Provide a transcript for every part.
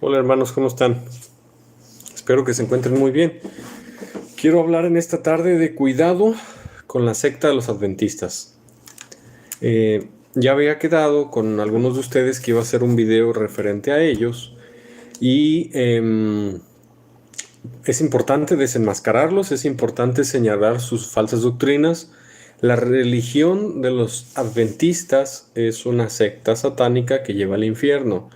Hola hermanos, ¿cómo están? Espero que se encuentren muy bien. Quiero hablar en esta tarde de cuidado con la secta de los adventistas. Ya había quedado con algunos de ustedes que iba a hacer un video referente a ellos y es importante desenmascararlos, es importante señalar sus falsas doctrinas. La religión de los adventistas es una secta satánica que lleva al infierno.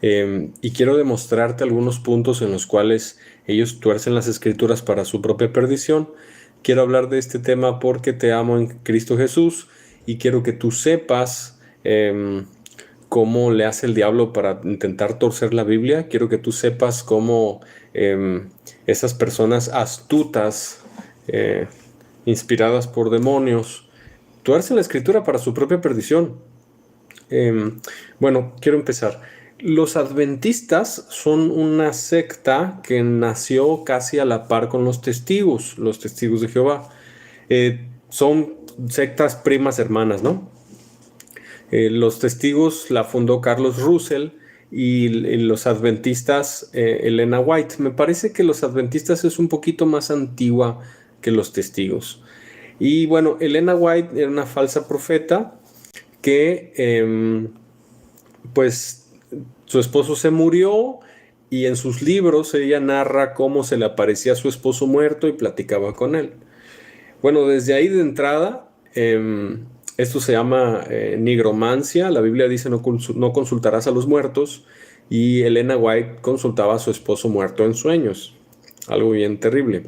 Y quiero demostrarte algunos puntos en los cuales ellos tuercen las escrituras para su propia perdición. Quiero hablar de este tema porque te amo en Cristo Jesús y quiero que tú sepas cómo le hace el diablo para intentar torcer la Biblia. Quiero que tú sepas cómo esas personas astutas, eh, inspiradas por demonios, tuercen la escritura para su propia perdición. Bueno, quiero empezar. Los adventistas son una secta que nació casi a la par con los testigos de Jehová. Son sectas primas hermanas, ¿no? Los testigos la fundó Carlos Russell y los adventistas Elena White. Me parece que los adventistas es un poquito más antigua que los testigos. Y bueno, Elena White era una falsa profeta que pues su esposo se murió y en sus libros ella narra cómo se le aparecía a su esposo muerto y platicaba con él. Bueno, desde ahí de entrada, esto se llama nigromancia. La Biblia dice no consultarás a los muertos y Elena White consultaba a su esposo muerto en sueños. Algo bien terrible.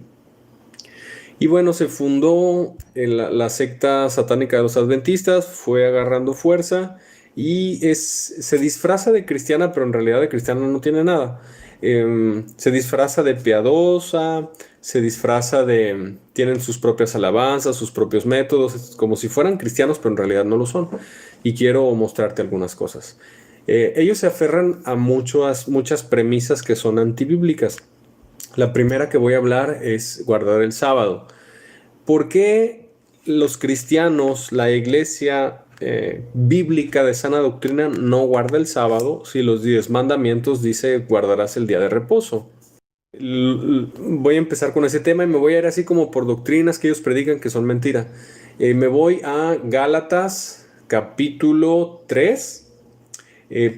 Y bueno, se fundó la secta satánica de los adventistas, fue agarrando fuerza y se disfraza de cristiana, pero en realidad de cristiana no tiene nada. Se disfraza de piadosa, se disfraza tienen sus propias alabanzas, sus propios métodos, es como si fueran cristianos, pero en realidad no lo son. Y quiero mostrarte algunas cosas. Ellos se aferran a muchas premisas que son antibíblicas. La primera que voy a hablar es guardar el sábado. ¿Por qué los cristianos, la iglesia bíblica de sana doctrina no guarda el sábado si los 10 mandamientos dice guardarás el día de reposo? Voy a empezar con ese tema y me voy a ir así como por doctrinas que ellos predican que son mentira. Me voy a Gálatas capítulo 3.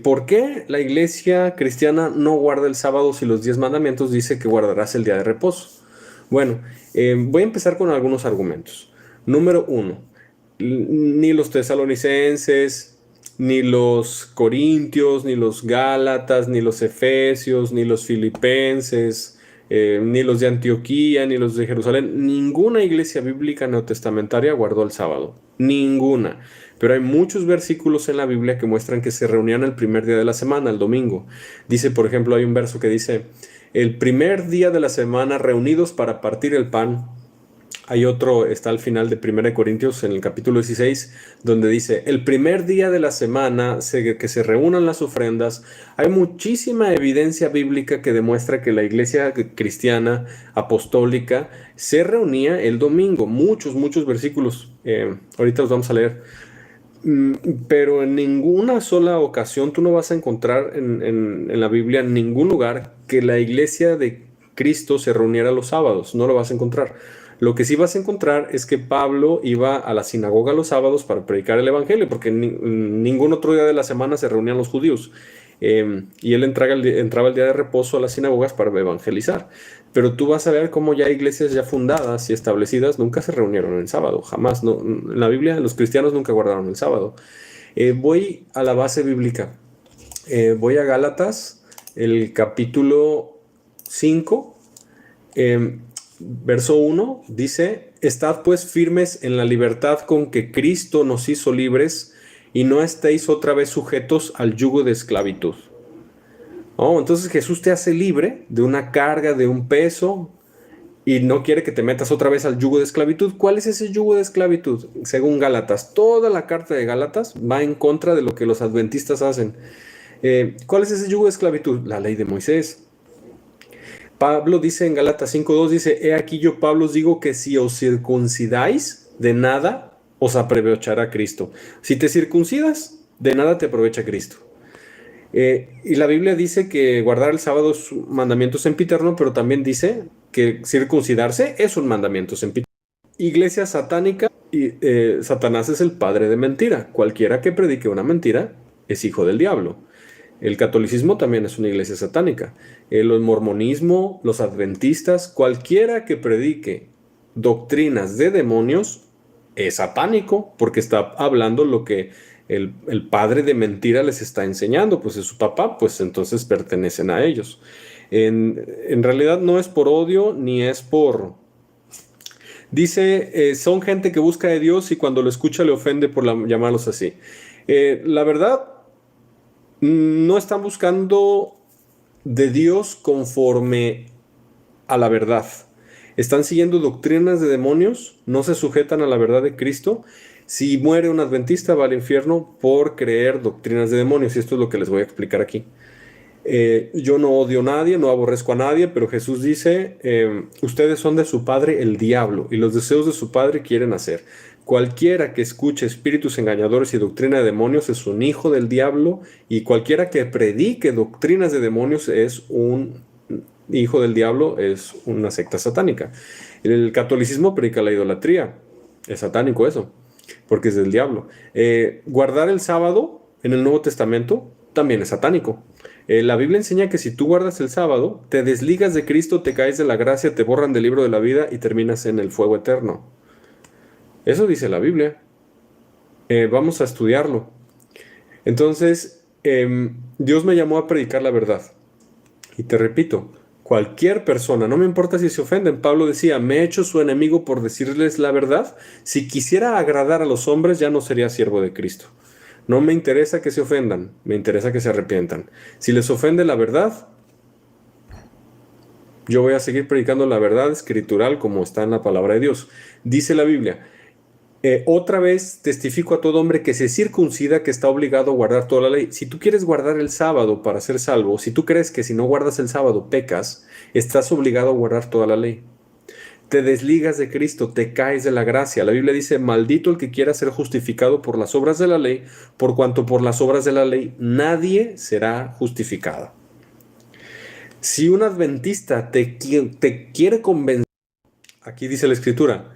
¿Por qué la iglesia cristiana no guarda el sábado si los 10 mandamientos dice que guardarás el día de reposo? Bueno, voy a empezar con algunos argumentos. Número uno, ni los tesalonicenses, ni los corintios, ni los gálatas, ni los efesios, ni los filipenses, ni los de Antioquía, ni los de Jerusalén, ninguna iglesia bíblica neotestamentaria guardó el sábado. Ninguna. Pero hay muchos versículos en la Biblia que muestran que se reunían el primer día de la semana, el domingo. Dice, por ejemplo, hay un verso que dice, el primer día de la semana reunidos para partir el pan. Hay otro, está al final de 1 Corintios, en el capítulo 16, donde dice, el primer día de la semana que se reúnan las ofrendas. Hay muchísima evidencia bíblica que demuestra que la iglesia cristiana apostólica se reunía el domingo. Muchos versículos. Ahorita los vamos a leer. Pero en ninguna sola ocasión tú no vas a encontrar en la Biblia, en ningún lugar, que la iglesia de Cristo se reuniera los sábados. No lo vas a encontrar. Lo que sí vas a encontrar es que Pablo iba a la sinagoga los sábados para predicar el evangelio, porque ningún otro día de la semana se reunían los judíos. Y él entraba el día de reposo a las sinagogas para evangelizar. Pero tú vas a ver cómo ya iglesias ya fundadas y establecidas nunca se reunieron el sábado, jamás. No, en la Biblia los cristianos nunca guardaron el sábado. Voy a la base bíblica. Voy a Gálatas, el capítulo 5, verso 1, dice, estad pues firmes en la libertad con que Cristo nos hizo libres y no estéis otra vez sujetos al yugo de esclavitud. Oh, entonces Jesús te hace libre de una carga, de un peso, y no quiere que te metas otra vez al yugo de esclavitud. ¿Cuál es ese yugo de esclavitud? Según Gálatas, toda la carta de Gálatas va en contra de lo que los adventistas hacen. ¿Cuál es ese yugo de esclavitud? La ley de Moisés. Pablo dice en Gálatas 5:2, dice, he aquí yo, Pablo, os digo que si os circuncidáis, de nada os aprovechará Cristo. Si te circuncidas, de nada te aprovecha Cristo. Y la Biblia dice que guardar el sábado es un mandamiento sempiterno, pero también dice que circuncidarse es un mandamiento sempiterno. Iglesia satánica, y Satanás es el padre de mentira. Cualquiera que predique una mentira es hijo del diablo. El catolicismo también es una iglesia satánica. El mormonismo, los adventistas, cualquiera que predique doctrinas de demonios es satánico, porque está hablando lo que el padre de mentira les está enseñando, pues es su papá, pues entonces pertenecen a ellos. En realidad no es por odio ni es por... Dice, son gente que busca de Dios y cuando lo escucha le ofende por llamarlos así. La verdad, no están buscando de Dios conforme a la verdad. Están siguiendo doctrinas de demonios, no se sujetan a la verdad de Cristo. Si muere un adventista, va al infierno por creer doctrinas de demonios. Y esto es lo que les voy a explicar aquí. Yo no odio a nadie, no aborrezco a nadie, pero Jesús dice, ustedes son de su padre el diablo y los deseos de su padre quieren hacer. Cualquiera que escuche espíritus engañadores y doctrina de demonios es un hijo del diablo y cualquiera que predique doctrinas de demonios es un hijo del diablo, es una secta satánica. El catolicismo predica la idolatría, es satánico eso, porque es del diablo. Guardar el sábado en el Nuevo Testamento también es satánico. La Biblia enseña que si tú guardas el sábado, te desligas de Cristo, te caes de la gracia, te borran del libro de la vida y terminas en el fuego eterno. Eso dice la Biblia. Vamos a estudiarlo. Entonces, Dios me llamó a predicar la verdad. Y te repito, cualquier persona, no me importa si se ofenden. Pablo decía, me he hecho su enemigo por decirles la verdad. Si quisiera agradar a los hombres, ya no sería siervo de Cristo. No me interesa que se ofendan, me interesa que se arrepientan. Si les ofende la verdad, yo voy a seguir predicando la verdad escritural como está en la palabra de Dios. Dice la Biblia, otra vez testifico a todo hombre que se circuncida que está obligado a guardar toda la ley. Si tú quieres guardar el sábado para ser salvo, si tú crees que si no guardas el sábado pecas, estás obligado a guardar toda la ley. Te desligas de Cristo, te caes de la gracia. La Biblia dice, maldito el que quiera ser justificado por las obras de la ley, por cuanto por las obras de la ley nadie será justificado. Si un adventista te quiere convencer, aquí dice la Escritura,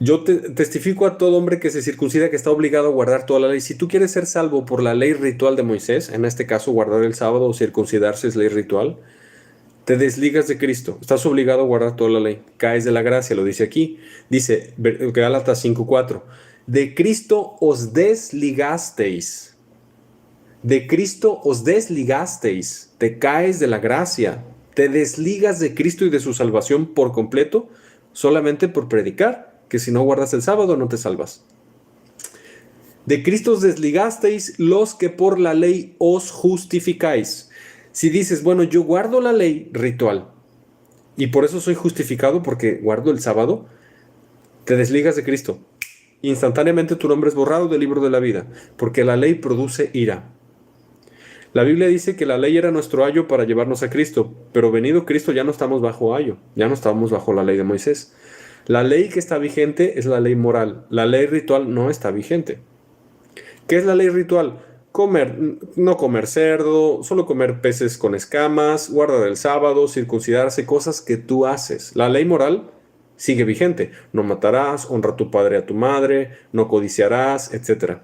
yo testifico a todo hombre que se circuncida que está obligado a guardar toda la ley. Si tú quieres ser salvo por la ley ritual de Moisés, en este caso guardar el sábado o circuncidarse es ley ritual, te desligas de Cristo, estás obligado a guardar toda la ley, caes de la gracia, lo dice aquí, dice Gálatas 5:4, de Cristo os desligasteis, de Cristo os desligasteis, te caes de la gracia, te desligas de Cristo y de su salvación por completo, solamente por predicar, que si no guardas el sábado no te salvas. De Cristo os desligasteis los que por la ley os justificáis. Si dices, bueno, yo guardo la ley ritual y por eso soy justificado porque guardo el sábado, te desligas de Cristo. Instantáneamente tu nombre es borrado del libro de la vida, porque la ley produce ira. La Biblia dice que la ley era nuestro ayo para llevarnos a Cristo, pero venido Cristo ya no estamos bajo ayo, ya no estamos bajo la ley de Moisés. La ley que está vigente es la ley moral, la ley ritual no está vigente. ¿Qué es la ley ritual? No comer cerdo, solo comer peces con escamas, guardar el sábado, circuncidarse, cosas que tú haces. La ley moral sigue vigente. No matarás, honra a tu padre y a tu madre, no codiciarás, etc.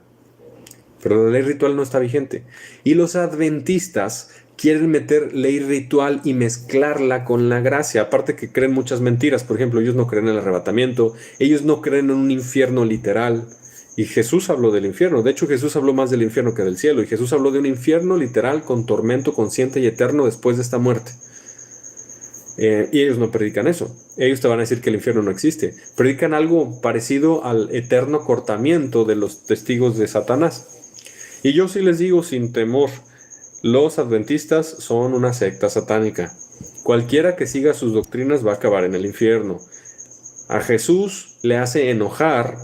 Pero la ley ritual no está vigente. Y los adventistas quieren meter ley ritual y mezclarla con la gracia. Aparte que creen muchas mentiras. Por ejemplo, ellos no creen en el arrebatamiento, ellos no creen en un infierno literal. Y Jesús habló del infierno. De hecho, Jesús habló más del infierno que del cielo. Y Jesús habló de un infierno literal con tormento consciente y eterno después de esta muerte. Y ellos no predican eso. Ellos te van a decir que el infierno no existe. Predican algo parecido al eterno cortamiento de los testigos de Satanás. Y yo sí les digo sin temor, los adventistas son una secta satánica. Cualquiera que siga sus doctrinas va a acabar en el infierno. A Jesús le hace enojar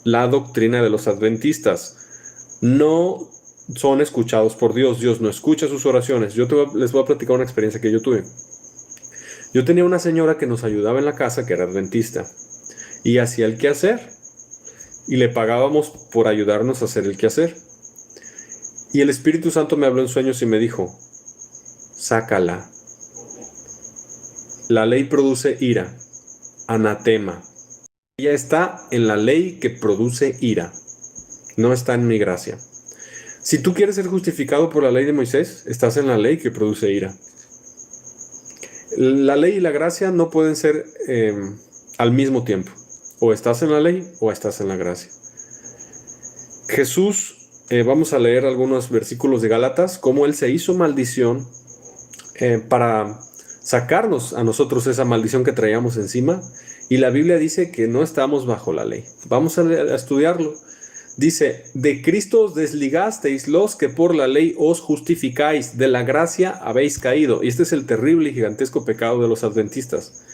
la doctrina de los adventistas. No son escuchados por Dios. Dios no escucha sus oraciones. Les voy a platicar una experiencia que yo tuve. Yo tenía una señora que nos ayudaba en la casa que era adventista y hacía el quehacer y le pagábamos por ayudarnos a hacer el quehacer. Y el Espíritu Santo me habló en sueños y me dijo, sácala. La ley produce ira, anatema. Ella está en la ley que produce ira, no está en mi gracia. Si tú quieres ser justificado por la ley de Moisés, estás en la ley que produce ira. La ley y la gracia no pueden ser al mismo tiempo. O estás en la ley o estás en la gracia. Jesús, vamos a leer algunos versículos de Gálatas, cómo Él se hizo maldición para sacarnos a nosotros esa maldición que traíamos encima. Y la Biblia dice que no estamos bajo la ley. Vamos a estudiarlo. Dice, de Cristo os desligasteis los que por la ley os justificáis, de la gracia habéis caído. Y este es el terrible y gigantesco pecado de los adventistas.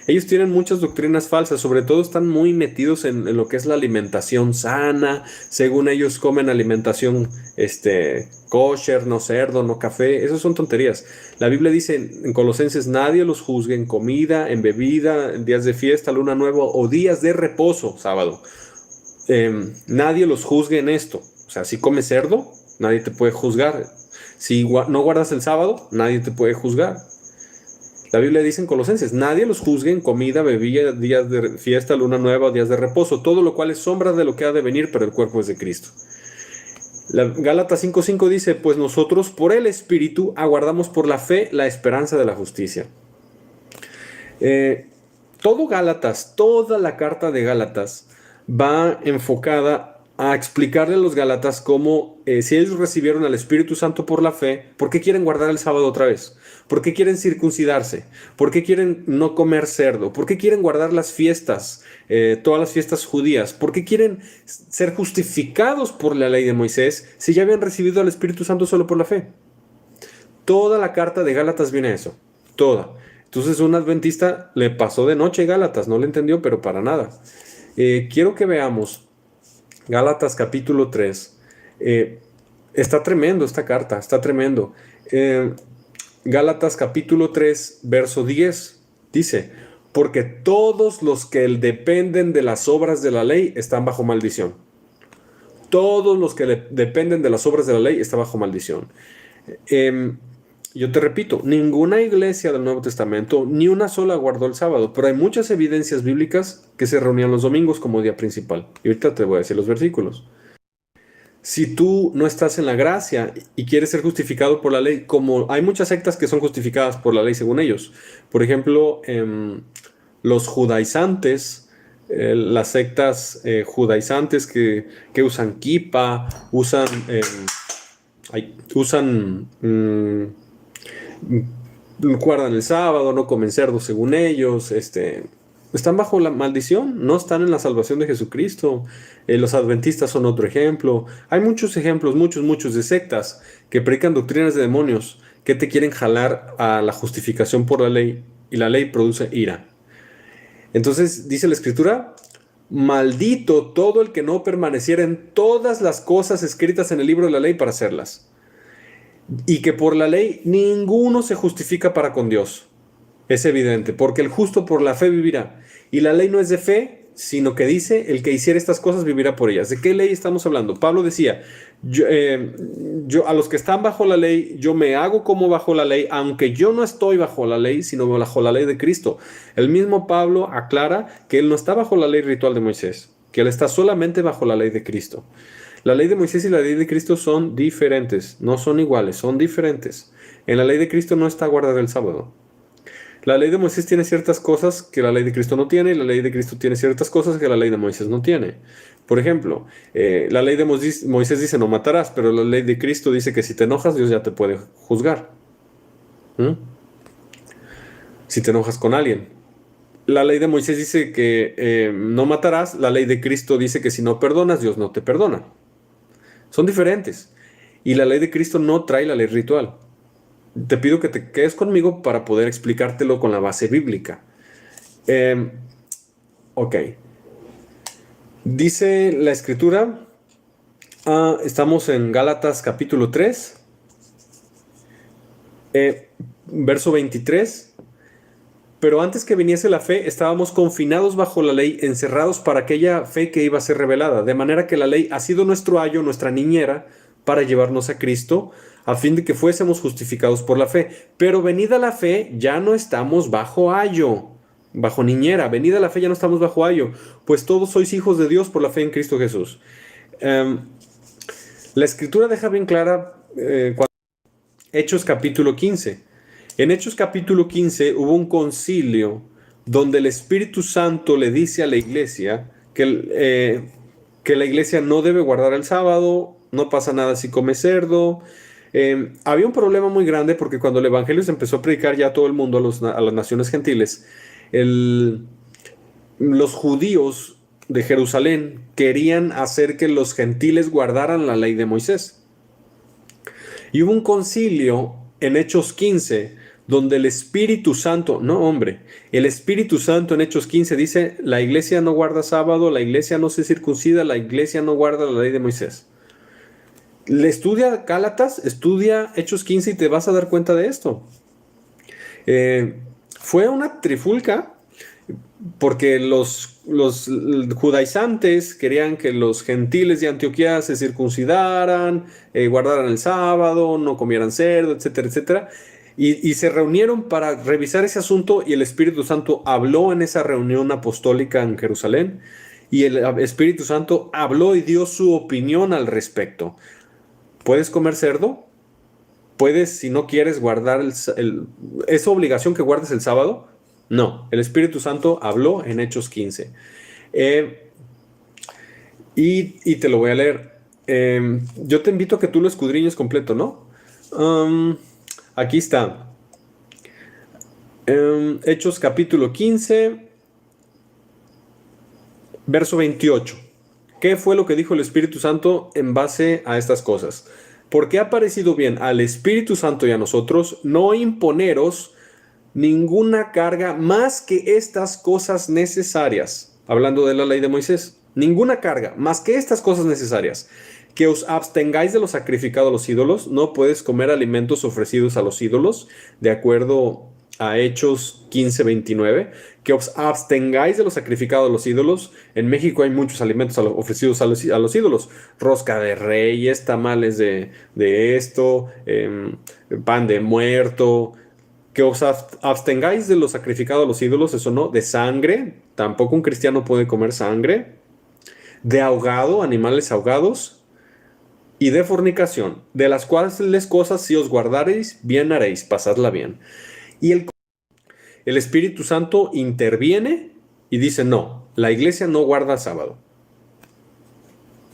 Ellos tienen muchas doctrinas falsas, sobre todo están muy metidos en lo que es la alimentación sana. Según ellos comen alimentación kosher, no cerdo, no café. Esas son tonterías. La Biblia dice en Colosenses, nadie los juzgue en comida, en bebida, en días de fiesta, luna nueva o días de reposo, sábado. Nadie los juzgue en esto. O sea, si comes cerdo, nadie te puede juzgar. Si no guardas el sábado, nadie te puede juzgar. La Biblia dice en Colosenses, nadie los juzgue en comida, bebida, días de fiesta, luna nueva, días de reposo, todo lo cual es sombra de lo que ha de venir, pero el cuerpo es de Cristo. Gálatas 5:5 dice, pues nosotros por el Espíritu aguardamos por la fe la esperanza de la justicia. Todo Gálatas, toda la carta de Gálatas va enfocada a explicarle a los Gálatas cómo si ellos recibieron al Espíritu Santo por la fe, ¿por qué quieren guardar el sábado otra vez? ¿Por qué quieren circuncidarse? ¿Por qué quieren no comer cerdo? ¿Por qué quieren guardar las fiestas, todas las fiestas judías? ¿Por qué quieren ser justificados por la ley de Moisés si ya habían recibido al Espíritu Santo solo por la fe? Toda la carta de Gálatas viene a eso, toda. Entonces un adventista le pasó de noche Gálatas, no le entendió, pero para nada. Quiero que veamos Gálatas capítulo 3. Está tremendo esta carta, está tremendo. Gálatas capítulo 3, verso 10, dice, porque todos los que dependen de las obras de la ley están bajo maldición. Todos los que dependen de las obras de la ley están bajo maldición. Yo te repito, ninguna iglesia del Nuevo Testamento, ni una sola guardó el sábado, pero hay muchas evidencias bíblicas que se reunían los domingos como día principal. Y ahorita te voy a decir los versículos. Si tú no estás en la gracia y quieres ser justificado por la ley, como hay muchas sectas que son justificadas por la ley según ellos. Por ejemplo, los judaizantes, las sectas judaizantes que usan kippah, guardan el sábado, no comen cerdo según ellos, están bajo la maldición, no están en la salvación de Jesucristo. Los adventistas son otro ejemplo. Hay muchos ejemplos, muchos de sectas que predican doctrinas de demonios que te quieren jalar a la justificación por la ley y la ley produce ira. Entonces dice la Escritura, maldito todo el que no permaneciera en todas las cosas escritas en el libro de la ley para hacerlas. Y que por la ley ninguno se justifica para con Dios. Es evidente, porque el justo por la fe vivirá. Y la ley no es de fe, sino que dice, el que hiciera estas cosas vivirá por ellas. ¿De qué ley estamos hablando? Pablo decía, yo a los que están bajo la ley, yo me hago como bajo la ley, aunque yo no estoy bajo la ley, sino bajo la ley de Cristo. El mismo Pablo aclara que él no está bajo la ley ritual de Moisés, que él está solamente bajo la ley de Cristo. La ley de Moisés y la ley de Cristo son diferentes, no son iguales, son diferentes. En la ley de Cristo no está guardar el sábado. La ley de Moisés tiene ciertas cosas que la ley de Cristo no tiene, y la ley de Cristo tiene ciertas cosas que la ley de Moisés no tiene. Por ejemplo, la ley de Moisés dice no matarás, pero la ley de Cristo dice que si te enojas, Dios ya te puede juzgar. Si te enojas con alguien. La ley de Moisés dice que no matarás, la ley de Cristo dice que si no perdonas, Dios no te perdona. Son diferentes. Y la ley de Cristo no trae la ley ritual. Te pido que te quedes conmigo para poder explicártelo con la base bíblica. Ok. Dice la Escritura, estamos en Gálatas capítulo 3, verso 23. Pero antes que viniese la fe, estábamos confinados bajo la ley, encerrados para aquella fe que iba a ser revelada. De manera que la ley ha sido nuestro ayo, nuestra niñera, para llevarnos a Cristo, a fin de que fuésemos justificados por la fe. Pero venida la fe, ya no estamos bajo ayo, bajo niñera. Venida la fe, ya no estamos bajo ayo, pues todos sois hijos de Dios por la fe en Cristo Jesús. La Escritura deja bien clara Hechos capítulo 15. En Hechos capítulo 15 hubo un concilio donde el Espíritu Santo le dice a la iglesia que la iglesia no debe guardar el sábado, no pasa nada si come cerdo. Había un problema muy grande porque cuando el Evangelio se empezó a predicar ya a todo el mundo, a las naciones gentiles, los judíos de Jerusalén querían hacer que los gentiles guardaran la ley de Moisés. Y hubo un concilio en Hechos 15 donde el Espíritu Santo, no hombre, el Espíritu Santo en Hechos 15 dice, la iglesia no guarda sábado, la iglesia no se circuncida, la iglesia no guarda la ley de Moisés. Le estudia Gálatas, estudia Hechos 15 y te vas a dar cuenta de esto. Fue una trifulca porque los judaizantes querían que los gentiles de Antioquía se circuncidaran, guardaran el sábado, no comieran cerdo, etcétera, etcétera. Y se reunieron para revisar ese asunto y el Espíritu Santo habló en esa reunión apostólica en Jerusalén y el Espíritu Santo habló y dio su opinión al respecto. ¿Puedes comer cerdo? ¿Puedes, si no quieres, guardar ¿es obligación que guardes el sábado? No, el Espíritu Santo habló en Hechos 15. Y te lo voy a leer. Yo te invito a que tú lo escudriñes completo, ¿no? Aquí está. Hechos capítulo 15, verso 28. ¿Qué fue lo que dijo el Espíritu Santo en base a estas cosas? Porque ha parecido bien al Espíritu Santo y a nosotros no imponeros ninguna carga más que estas cosas necesarias. Hablando de la ley de Moisés. Ninguna carga más que estas cosas necesarias. Que os abstengáis de lo sacrificado a los ídolos. No puedes comer alimentos ofrecidos a los ídolos, de acuerdo a Hechos 15:29. Que os abstengáis de lo sacrificado a los ídolos. En México hay muchos alimentos ofrecidos a los ídolos. Rosca de reyes, tamales de esto, pan de muerto. Que os abstengáis de lo sacrificado a los ídolos, eso no. De sangre, tampoco un cristiano puede comer sangre. De ahogado, animales ahogados. Y de fornicación, de las cuales cosas si os guardareis, bien haréis, pasadla bien. Y el Espíritu Santo interviene y dice, no, la iglesia no guarda sábado.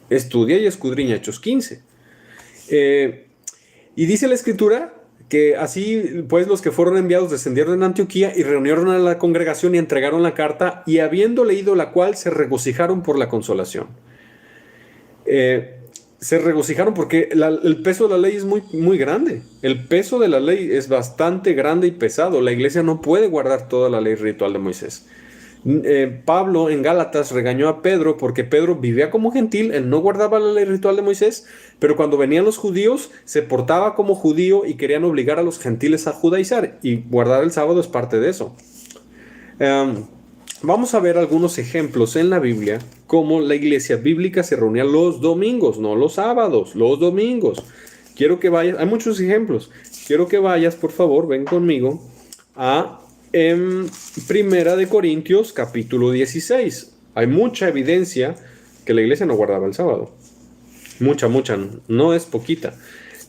Estudia y escudriña Hechos 15. Y dice la Escritura que así pues los que fueron enviados descendieron en Antioquía y reunieron a la congregación y entregaron la carta y habiendo leído la cual se regocijaron por la consolación. Se regocijaron porque el peso de la ley es muy, muy grande. El peso de la ley es bastante grande y pesado. La iglesia no puede guardar toda la ley ritual de Moisés. Pablo en Gálatas regañó a Pedro porque Pedro vivía como gentil, él no guardaba la ley ritual de Moisés, pero cuando venían los judíos se portaba como judío y querían obligar a los gentiles a judaizar y guardar el sábado es parte de eso. Vamos a ver algunos ejemplos en la Biblia cómo la iglesia bíblica se reunía los domingos, no los sábados, los domingos. Quiero que vayas, hay muchos ejemplos, quiero que vayas, por favor, ven conmigo a Primera de Corintios capítulo 16. Hay mucha evidencia que la iglesia no guardaba el sábado. Mucha, no es poquita.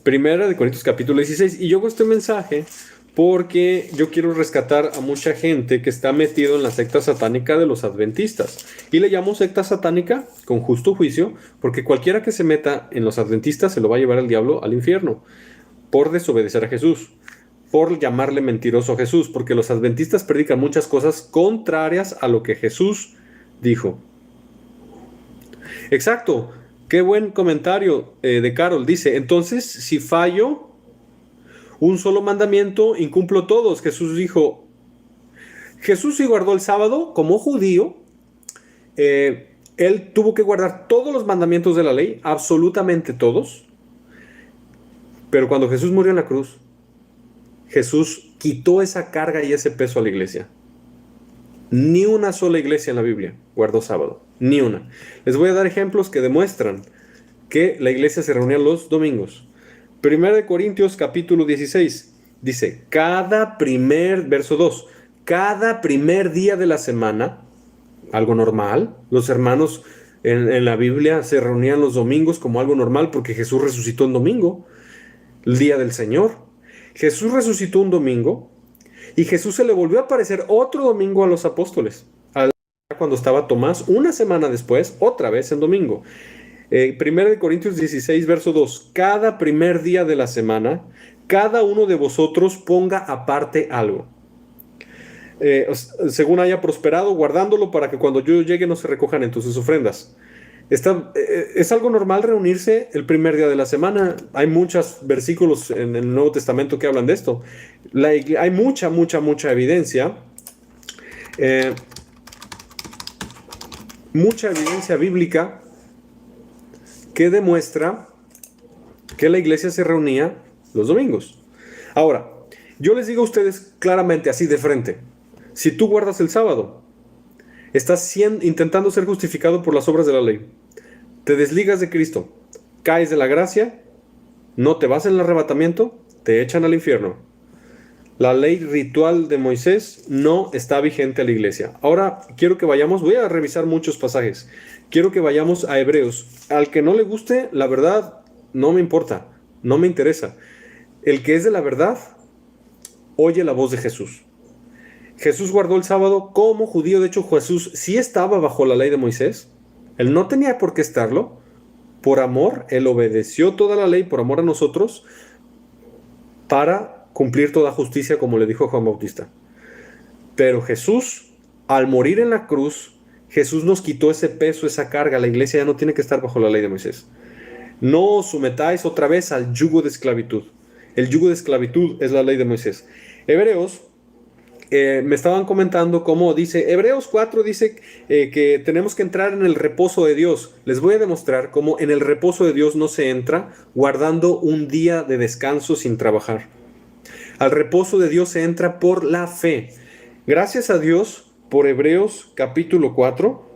Primera de Corintios capítulo 16. Y yo hago este mensaje porque yo quiero rescatar a mucha gente que está metido en la secta satánica de los adventistas. Y le llamo secta satánica con justo juicio, porque cualquiera que se meta en los adventistas se lo va a llevar el diablo al infierno por desobedecer a Jesús, por llamarle mentiroso a Jesús, porque los adventistas predican muchas cosas contrarias a lo que Jesús dijo. Exacto, qué buen comentario de Carol. Dice, entonces, si fallo un solo mandamiento, incumplo todos. Jesús dijo, Jesús sí guardó el sábado como judío. Él tuvo que guardar todos los mandamientos de la ley, absolutamente todos. Pero cuando Jesús murió en la cruz, Jesús quitó esa carga y ese peso a la iglesia. Ni una sola iglesia en la Biblia guardó sábado. Ni una. Les voy a dar ejemplos que demuestran que la iglesia se reunía los domingos. 1 Corintios capítulo 16 dice, verso 2, cada primer día de la semana, algo normal, los hermanos en la Biblia se reunían los domingos como algo normal porque Jesús resucitó un domingo, el día del Señor. Jesús resucitó un domingo y Jesús se le volvió a aparecer otro domingo a los apóstoles, cuando estaba Tomás, una semana después, otra vez en domingo. 1 Corintios 16, verso 2, cada primer día de la semana, cada uno de vosotros ponga aparte algo. Según haya prosperado, guardándolo para que cuando yo llegue no se recojan en tus ofrendas. Es algo normal reunirse el primer día de la semana. Hay muchos versículos en el Nuevo Testamento que hablan de esto. Hay mucha evidencia. Mucha evidencia bíblica que demuestra que la iglesia se reunía los domingos. Ahora, yo les digo a ustedes claramente, así de frente, si tú guardas el sábado, estás intentando ser justificado por las obras de la ley. Te desligas de Cristo, caes de la gracia, no te vas en el arrebatamiento, te echan al infierno. La ley ritual de Moisés no está vigente a la iglesia. Ahora quiero que vayamos, voy a revisar muchos pasajes. Quiero que vayamos a Hebreos. Al que no le guste, la verdad no me importa, no me interesa. El que es de la verdad, oye la voz de Jesús. Jesús guardó el sábado como judío. De hecho, Jesús sí estaba bajo la ley de Moisés. Él no tenía por qué estarlo. Por amor, Él obedeció toda la ley por amor a nosotros para cumplir toda justicia, como le dijo Juan Bautista. Pero Jesús, al morir en la cruz, Jesús nos quitó ese peso, esa carga. La iglesia ya no tiene que estar bajo la ley de Moisés. No os sometáis otra vez al yugo de esclavitud. El yugo de esclavitud es la ley de Moisés. Hebreos, me estaban comentando cómo dice, Hebreos 4 dice que tenemos que entrar en el reposo de Dios. Les voy a demostrar cómo en el reposo de Dios no se entra guardando un día de descanso sin trabajar. Al reposo de Dios se entra por la fe. Gracias a Dios por Hebreos capítulo 4,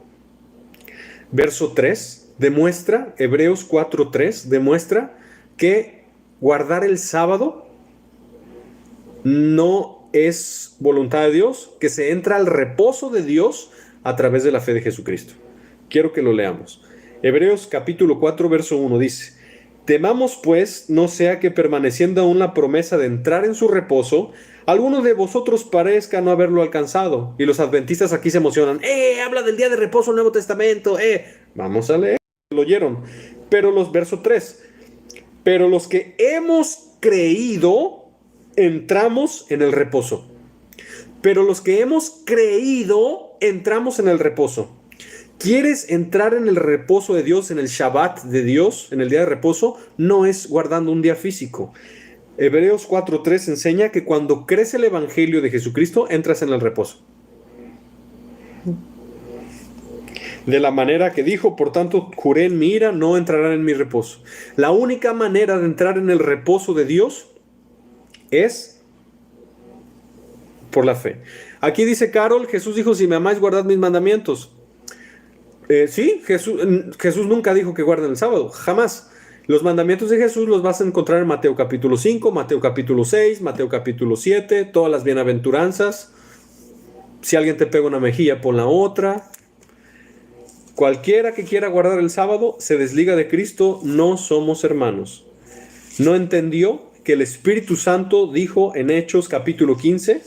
verso 3, demuestra, Hebreos 4:3, demuestra que guardar el sábado no es voluntad de Dios, que se entra al reposo de Dios a través de la fe de Jesucristo. Quiero que lo leamos. Hebreos capítulo 4, verso 1 dice, temamos pues, no sea que permaneciendo aún la promesa de entrar en su reposo, alguno de vosotros parezca no haberlo alcanzado. Y los adventistas aquí se emocionan. Habla del día de reposo el Nuevo Testamento. Vamos a leer. Lo oyeron. Pero verso 3. Pero los que hemos creído, entramos en el reposo. Pero los que hemos creído, entramos en el reposo. ¿Quieres entrar en el reposo de Dios, en el Shabbat de Dios, en el día de reposo? No es guardando un día físico. Hebreos 4:3 enseña que cuando crees el evangelio de Jesucristo, entras en el reposo. De la manera que dijo, por tanto, juré en mi ira, no entrarán en mi reposo. La única manera de entrar en el reposo de Dios es por la fe. Aquí dice Carol, Jesús dijo, si me amáis, guardad mis mandamientos. Sí, Jesús nunca dijo que guarden el sábado, jamás. Los mandamientos de Jesús los vas a encontrar en Mateo capítulo 5, Mateo capítulo 6, Mateo capítulo 7, todas las bienaventuranzas. Si alguien te pega una mejilla, pon la otra. Cualquiera que quiera guardar el sábado se desliga de Cristo, no somos hermanos. No entendió que el Espíritu Santo dijo en Hechos capítulo 15,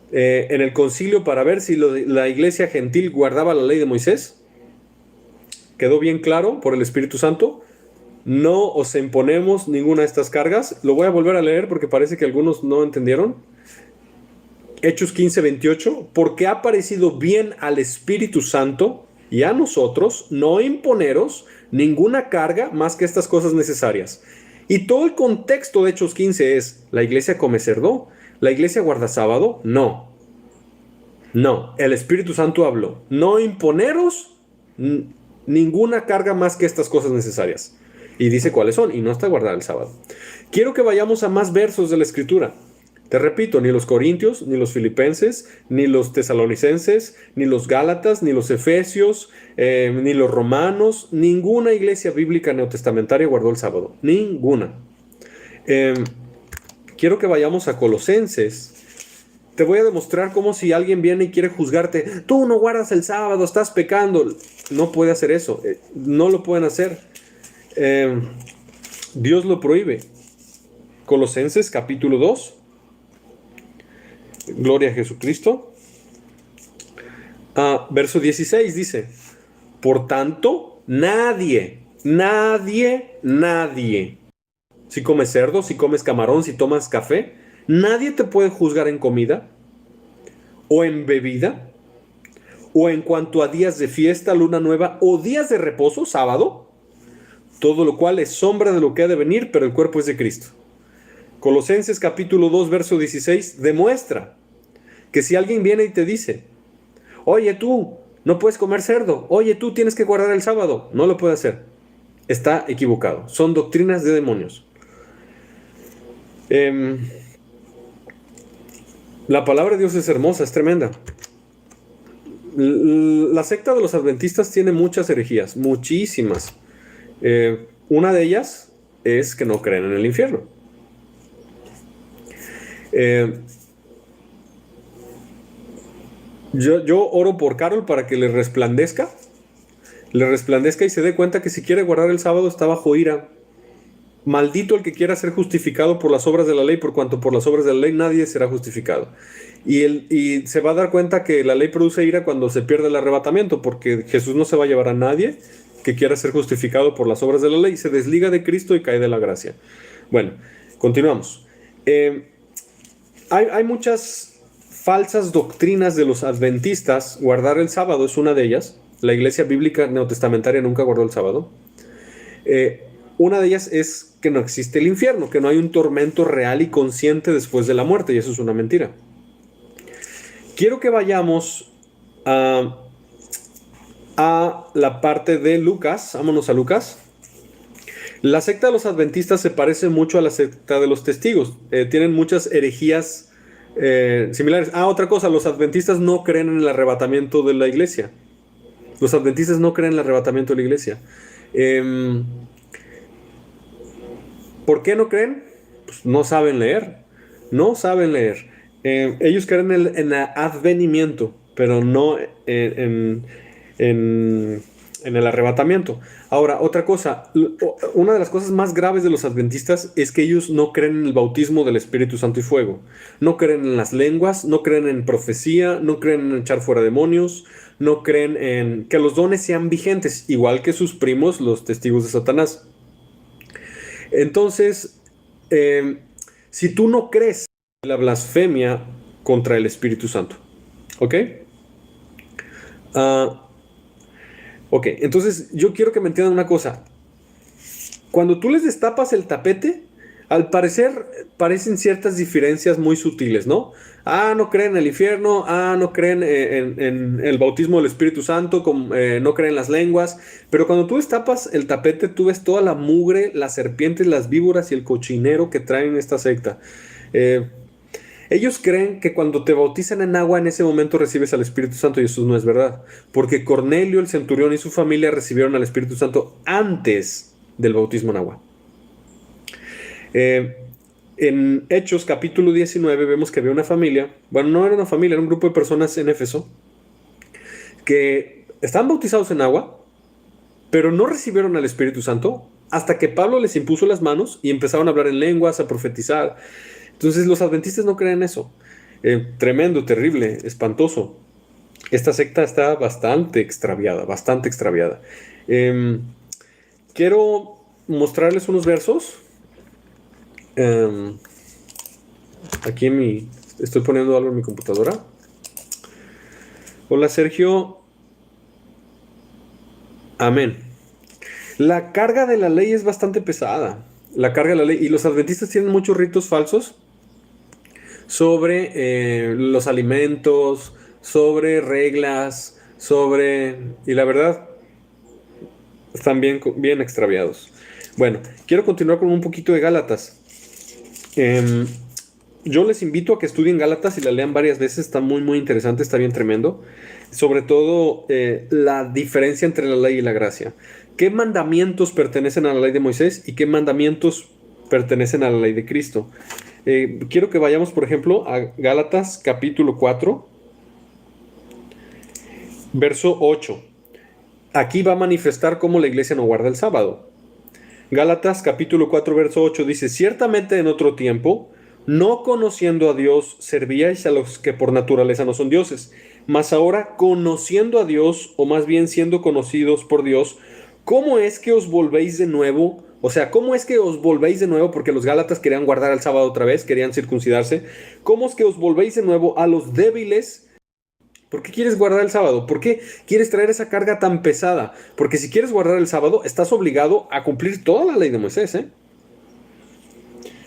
en el concilio para ver si la iglesia gentil guardaba la ley de Moisés. Quedó bien claro por el Espíritu Santo. No os imponemos ninguna de estas cargas. Lo voy a volver a leer porque parece que algunos no entendieron. Hechos 15:28. Porque ha parecido bien al Espíritu Santo y a nosotros no imponeros ninguna carga más que estas cosas necesarias. Y todo el contexto de Hechos 15 es, ¿la iglesia come cerdo? ¿La iglesia guarda sábado? No. No, el Espíritu Santo habló. No imponeros ninguna carga más que estas cosas necesarias. Y dice cuáles son, y no está guardar el sábado. Quiero que vayamos a más versos de la Escritura. Te repito, ni los corintios, ni los filipenses, ni los tesalonicenses, ni los gálatas, ni los efesios, ni los romanos, ninguna iglesia bíblica neotestamentaria guardó el sábado. Ninguna. Eh, Quiero que vayamos a Colosenses. Te voy a demostrar cómo si alguien viene y quiere juzgarte, tú no guardas el sábado, estás pecando. No puede hacer eso. No lo pueden hacer. Dios lo prohíbe. Colosenses capítulo 2. Gloria a Jesucristo. Verso 16 dice, por tanto, nadie, si comes cerdo, si comes camarón, si tomas café, nadie te puede juzgar en comida o en bebida o en cuanto a días de fiesta, luna nueva o días de reposo, sábado, todo lo cual es sombra de lo que ha de venir, pero el cuerpo es de Cristo. Colosenses capítulo 2, verso 16 demuestra que si alguien viene y te dice, oye tú, no puedes comer cerdo, oye tú tienes que guardar el sábado, no lo puede hacer. Está equivocado. Son doctrinas de demonios. La palabra de Dios es hermosa, es tremenda. La secta de los adventistas tiene muchas herejías, muchísimas. Una de ellas es que no creen en el infierno. Yo oro por Carol para que le resplandezca y se dé cuenta que si quiere guardar el sábado está bajo ira. Maldito el que quiera ser justificado por las obras de la ley, por cuanto por las obras de la ley nadie será justificado. Y se va a dar cuenta que la ley produce ira cuando se pierde el arrebatamiento, porque Jesús no se va a llevar a nadie que quiera ser justificado por las obras de la ley. Se desliga de Cristo y cae de la gracia. Bueno, continuamos. Hay muchas falsas doctrinas de los adventistas. Guardar el sábado es una de ellas. La iglesia bíblica neotestamentaria nunca guardó el sábado. Una de ellas es que no existe el infierno, que no hay un tormento real y consciente después de la muerte, y eso es una mentira. Quiero que vayamos a la parte de Lucas. Vámonos a Lucas. La secta de los adventistas se parece mucho a la secta de los testigos. Tienen muchas herejías similares. Otra cosa, los adventistas no creen en el arrebatamiento de la iglesia. Los adventistas no creen en el arrebatamiento de la iglesia. ¿Por qué no creen? Pues no saben leer. No saben leer. Ellos creen en el advenimiento, pero no en el arrebatamiento. Ahora, otra cosa. Una de las cosas más graves de los adventistas es que ellos no creen en el bautismo del Espíritu Santo y fuego. No creen en las lenguas, no creen en profecía, no creen en echar fuera demonios, no creen en que los dones sean vigentes, igual que sus primos, los testigos de Satanás. Entonces, si tú no crees en la blasfemia contra el Espíritu Santo, ¿ok? Ok, entonces yo quiero que me entiendan una cosa. Cuando tú les destapas el tapete, al parecer parecen ciertas diferencias muy sutiles, ¿no? No creen en el infierno, no creen en el bautismo del Espíritu Santo, no creen en las lenguas, pero cuando tú destapas el tapete, tú ves toda la mugre, las serpientes, las víboras y el cochinero que traen esta secta. Ellos creen que cuando te bautizan en agua, en ese momento recibes al Espíritu Santo, y eso no es verdad, porque Cornelio, el centurión y su familia recibieron al Espíritu Santo antes del bautismo en agua. En Hechos capítulo 19 vemos que había una familia, bueno, no era una familia, era un grupo de personas en Éfeso que estaban bautizados en agua, pero no recibieron al Espíritu Santo hasta que Pablo les impuso las manos y empezaron a hablar en lenguas, a profetizar. Entonces los adventistas no creen eso. Tremendo, terrible, espantoso. Esta secta está bastante extraviada, bastante extraviada. Quiero mostrarles unos versos. Aquí estoy poniendo algo en mi computadora. Hola Sergio. Amén. La carga de la ley es bastante pesada. La carga de la ley. Y los adventistas tienen muchos ritos falsos sobre los alimentos, sobre reglas, y la verdad, están bien extraviados. Bueno, quiero continuar con un poquito de Gálatas. yo les invito a que estudien Gálatas y la lean varias veces, está muy, muy interesante, está bien tremendo. Sobre todo la diferencia entre la ley y la gracia. ¿Qué mandamientos pertenecen a la ley de Moisés y qué mandamientos pertenecen a la ley de Cristo? Quiero que vayamos, por ejemplo, a Gálatas capítulo 4, verso 8. Aquí va a manifestar cómo la iglesia no guarda el sábado. Gálatas capítulo 4, verso 8 dice: ciertamente en otro tiempo, no conociendo a Dios, servíais a los que por naturaleza no son dioses. Mas ahora, conociendo a Dios, o más bien siendo conocidos por Dios, ¿cómo es que os volvéis de nuevo? O sea, ¿cómo es que os volvéis de nuevo? Porque los Gálatas querían guardar el sábado otra vez, querían circuncidarse. ¿Cómo es que os volvéis de nuevo a los débiles? ¿Por qué quieres guardar el sábado? ¿Por qué quieres traer esa carga tan pesada? Porque si quieres guardar el sábado, estás obligado a cumplir toda la ley de Moisés, ¿eh?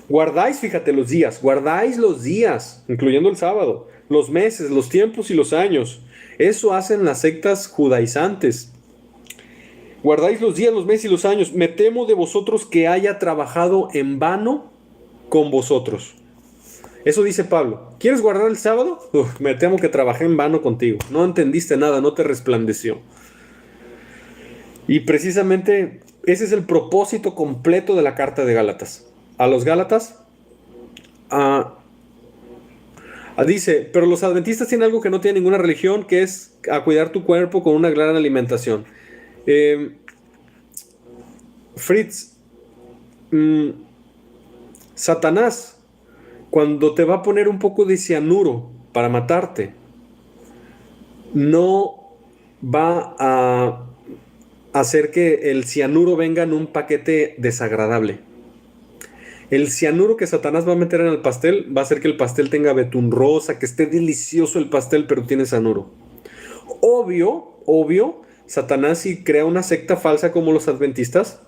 Guardáis, fíjate, guardáis los días, incluyendo el sábado, los meses, los tiempos y los años. Eso hacen las sectas judaizantes. Guardáis los días, los meses y los años. Me temo de vosotros que haya trabajado en vano con vosotros. Eso dice Pablo. ¿Quieres guardar el sábado? Me temo que trabajé en vano contigo. No entendiste nada, no te resplandeció. Y precisamente ese es el propósito completo de la carta de Gálatas. A los Gálatas dice: pero los adventistas tienen algo que no tiene ninguna religión, que es a cuidar tu cuerpo con una gran alimentación. Fritz, Satanás, cuando te va a poner un poco de cianuro para matarte, no va a hacer que el cianuro venga en un paquete desagradable. El cianuro que Satanás va a meter en el pastel va a hacer que el pastel tenga betún rosa, que esté delicioso el pastel, pero tiene cianuro. Obvio, Satanás, si crea una secta falsa como los adventistas,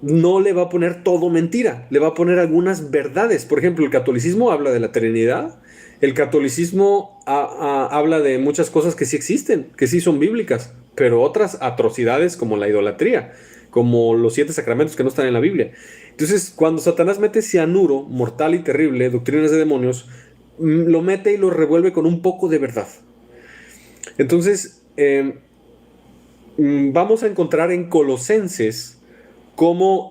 no le va a poner todo mentira, le va a poner algunas verdades. Por ejemplo, el catolicismo habla de la Trinidad, el catolicismo habla de muchas cosas que sí existen, que sí son bíblicas, pero otras atrocidades como la idolatría, como los 7 sacramentos que no están en la Biblia. Entonces, cuando Satanás mete cianuro mortal y terrible, doctrinas de demonios, lo mete y lo revuelve con un poco de verdad. Entonces, vamos a encontrar en Colosenses cómo,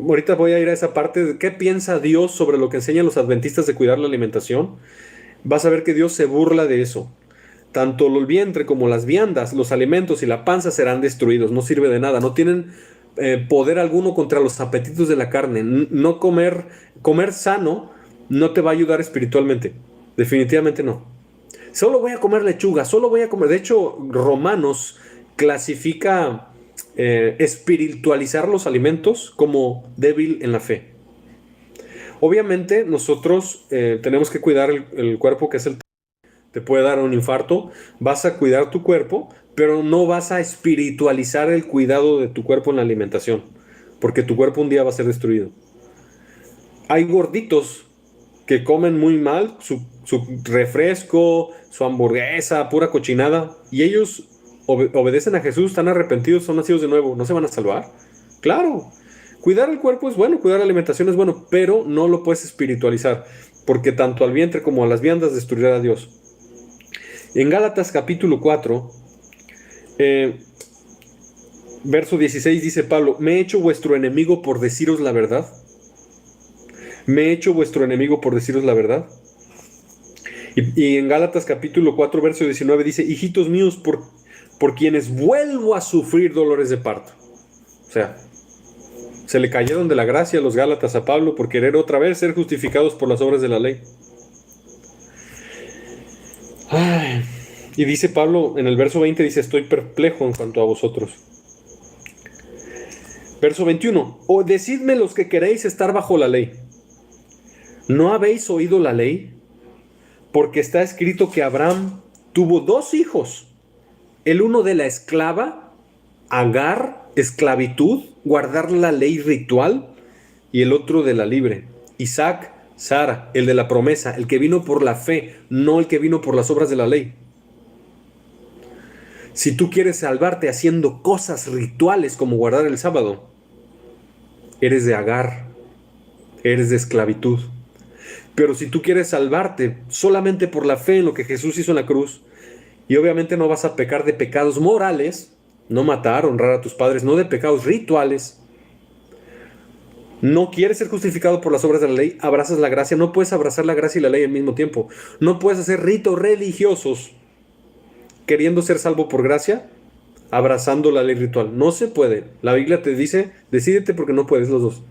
ahorita voy a ir a esa parte de qué piensa Dios sobre lo que enseñan los adventistas de cuidar la alimentación. Vas a ver que Dios se burla de eso. Tanto el vientre como las viandas, los alimentos y la panza serán destruidos. No sirve de nada. No tienen poder alguno contra los apetitos de la carne. No comer sano no te va a ayudar espiritualmente. Definitivamente no. Solo voy a comer lechuga, solo voy a comer. De hecho, Romanos clasifica espiritualizar los alimentos como débil en la fe. Obviamente nosotros tenemos que cuidar el cuerpo, que es te puede dar un infarto. Vas a cuidar tu cuerpo, pero no vas a espiritualizar el cuidado de tu cuerpo en la alimentación, porque tu cuerpo un día va a ser destruido. Hay gorditos que comen muy mal su refresco, su hamburguesa, pura cochinada, y ellos obedecen a Jesús, están arrepentidos, son nacidos de nuevo, ¿no se van a salvar? Claro. Cuidar el cuerpo es bueno, cuidar la alimentación es bueno, pero no lo puedes espiritualizar, porque tanto al vientre como a las viandas destruirá a Dios. En Gálatas capítulo 4, verso 16 dice Pablo: ¿me he hecho vuestro enemigo por deciros la verdad? ¿Me he hecho vuestro enemigo por deciros la verdad? Y en Gálatas capítulo 4, verso 19 dice: hijitos míos, por quienes vuelvo a sufrir dolores de parto. O sea, se le cayeron de la gracia a los Gálatas a Pablo por querer otra vez ser justificados por las obras de la ley. Ay, y dice Pablo en el verso 20, dice: estoy perplejo en cuanto a vosotros. Verso 21, o decidme los que queréis estar bajo la ley. ¿No habéis oído la ley? Porque está escrito que Abraham tuvo 2 hijos, el uno de la esclava, Agar, esclavitud, guardar la ley ritual, y el otro de la libre, Isaac, Sara, el de la promesa, el que vino por la fe, no el que vino por las obras de la ley. Si tú quieres salvarte haciendo cosas rituales como guardar el sábado, eres de Agar, eres de esclavitud. Pero si tú quieres salvarte solamente por la fe en lo que Jesús hizo en la cruz, y obviamente no vas a pecar de pecados morales, no matar, honrar a tus padres, no de pecados rituales, no quieres ser justificado por las obras de la ley, abrazas la gracia. No puedes abrazar la gracia y la ley al mismo tiempo. No puedes hacer ritos religiosos queriendo ser salvo por gracia, abrazando la ley ritual. No se puede. La Biblia te dice, decídete porque no puedes los dos.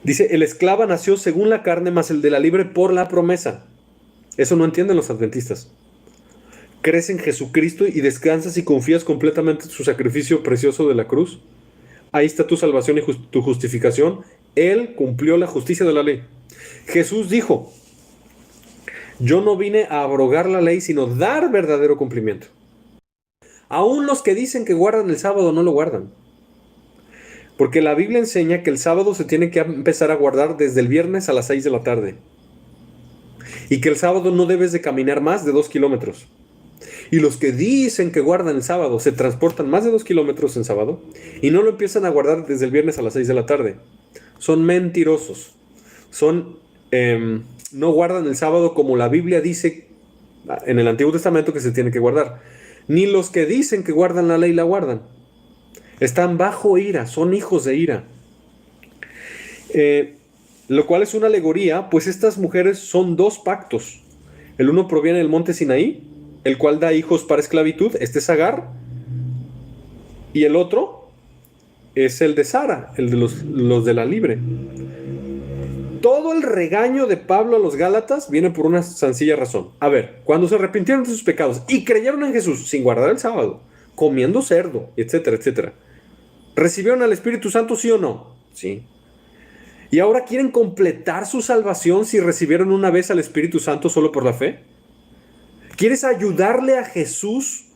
Dice, el esclavo nació según la carne, más el de la libre por la promesa. Eso no entienden los adventistas. Crees en Jesucristo y descansas y confías completamente en su sacrificio precioso de la cruz. Ahí está tu salvación y tu justificación. Él cumplió la justicia de la ley. Jesús dijo, yo no vine a abrogar la ley, sino dar verdadero cumplimiento. Aún los que dicen que guardan el sábado no lo guardan. Porque la Biblia enseña que el sábado se tiene que empezar a guardar desde el viernes a las 6 de la tarde. Y que el sábado no debes de caminar más de 2 kilómetros. Y los que dicen que guardan el sábado se transportan más de 2 kilómetros en sábado y no lo empiezan a guardar desde el viernes a las 6 de la tarde. Son mentirosos. No guardan el sábado como la Biblia dice en el Antiguo Testamento que se tiene que guardar. Ni los que dicen que guardan la ley la guardan. Están bajo ira, son hijos de ira. Lo cual es una alegoría, pues estas mujeres son dos pactos. El uno proviene del monte Sinaí, el cual da hijos para esclavitud, este es Agar, y el otro es el de Sara, el de los de la libre. Todo el regaño de Pablo a los Gálatas viene por una sencilla razón. A ver, cuando se arrepintieron de sus pecados y creyeron en Jesús sin guardar el sábado, comiendo cerdo, etcétera, etcétera, ¿recibieron al Espíritu Santo, sí o no? Sí. ¿Y ahora quieren completar su salvación si recibieron una vez al Espíritu Santo solo por la fe? ¿Quieres ayudarle a Jesús?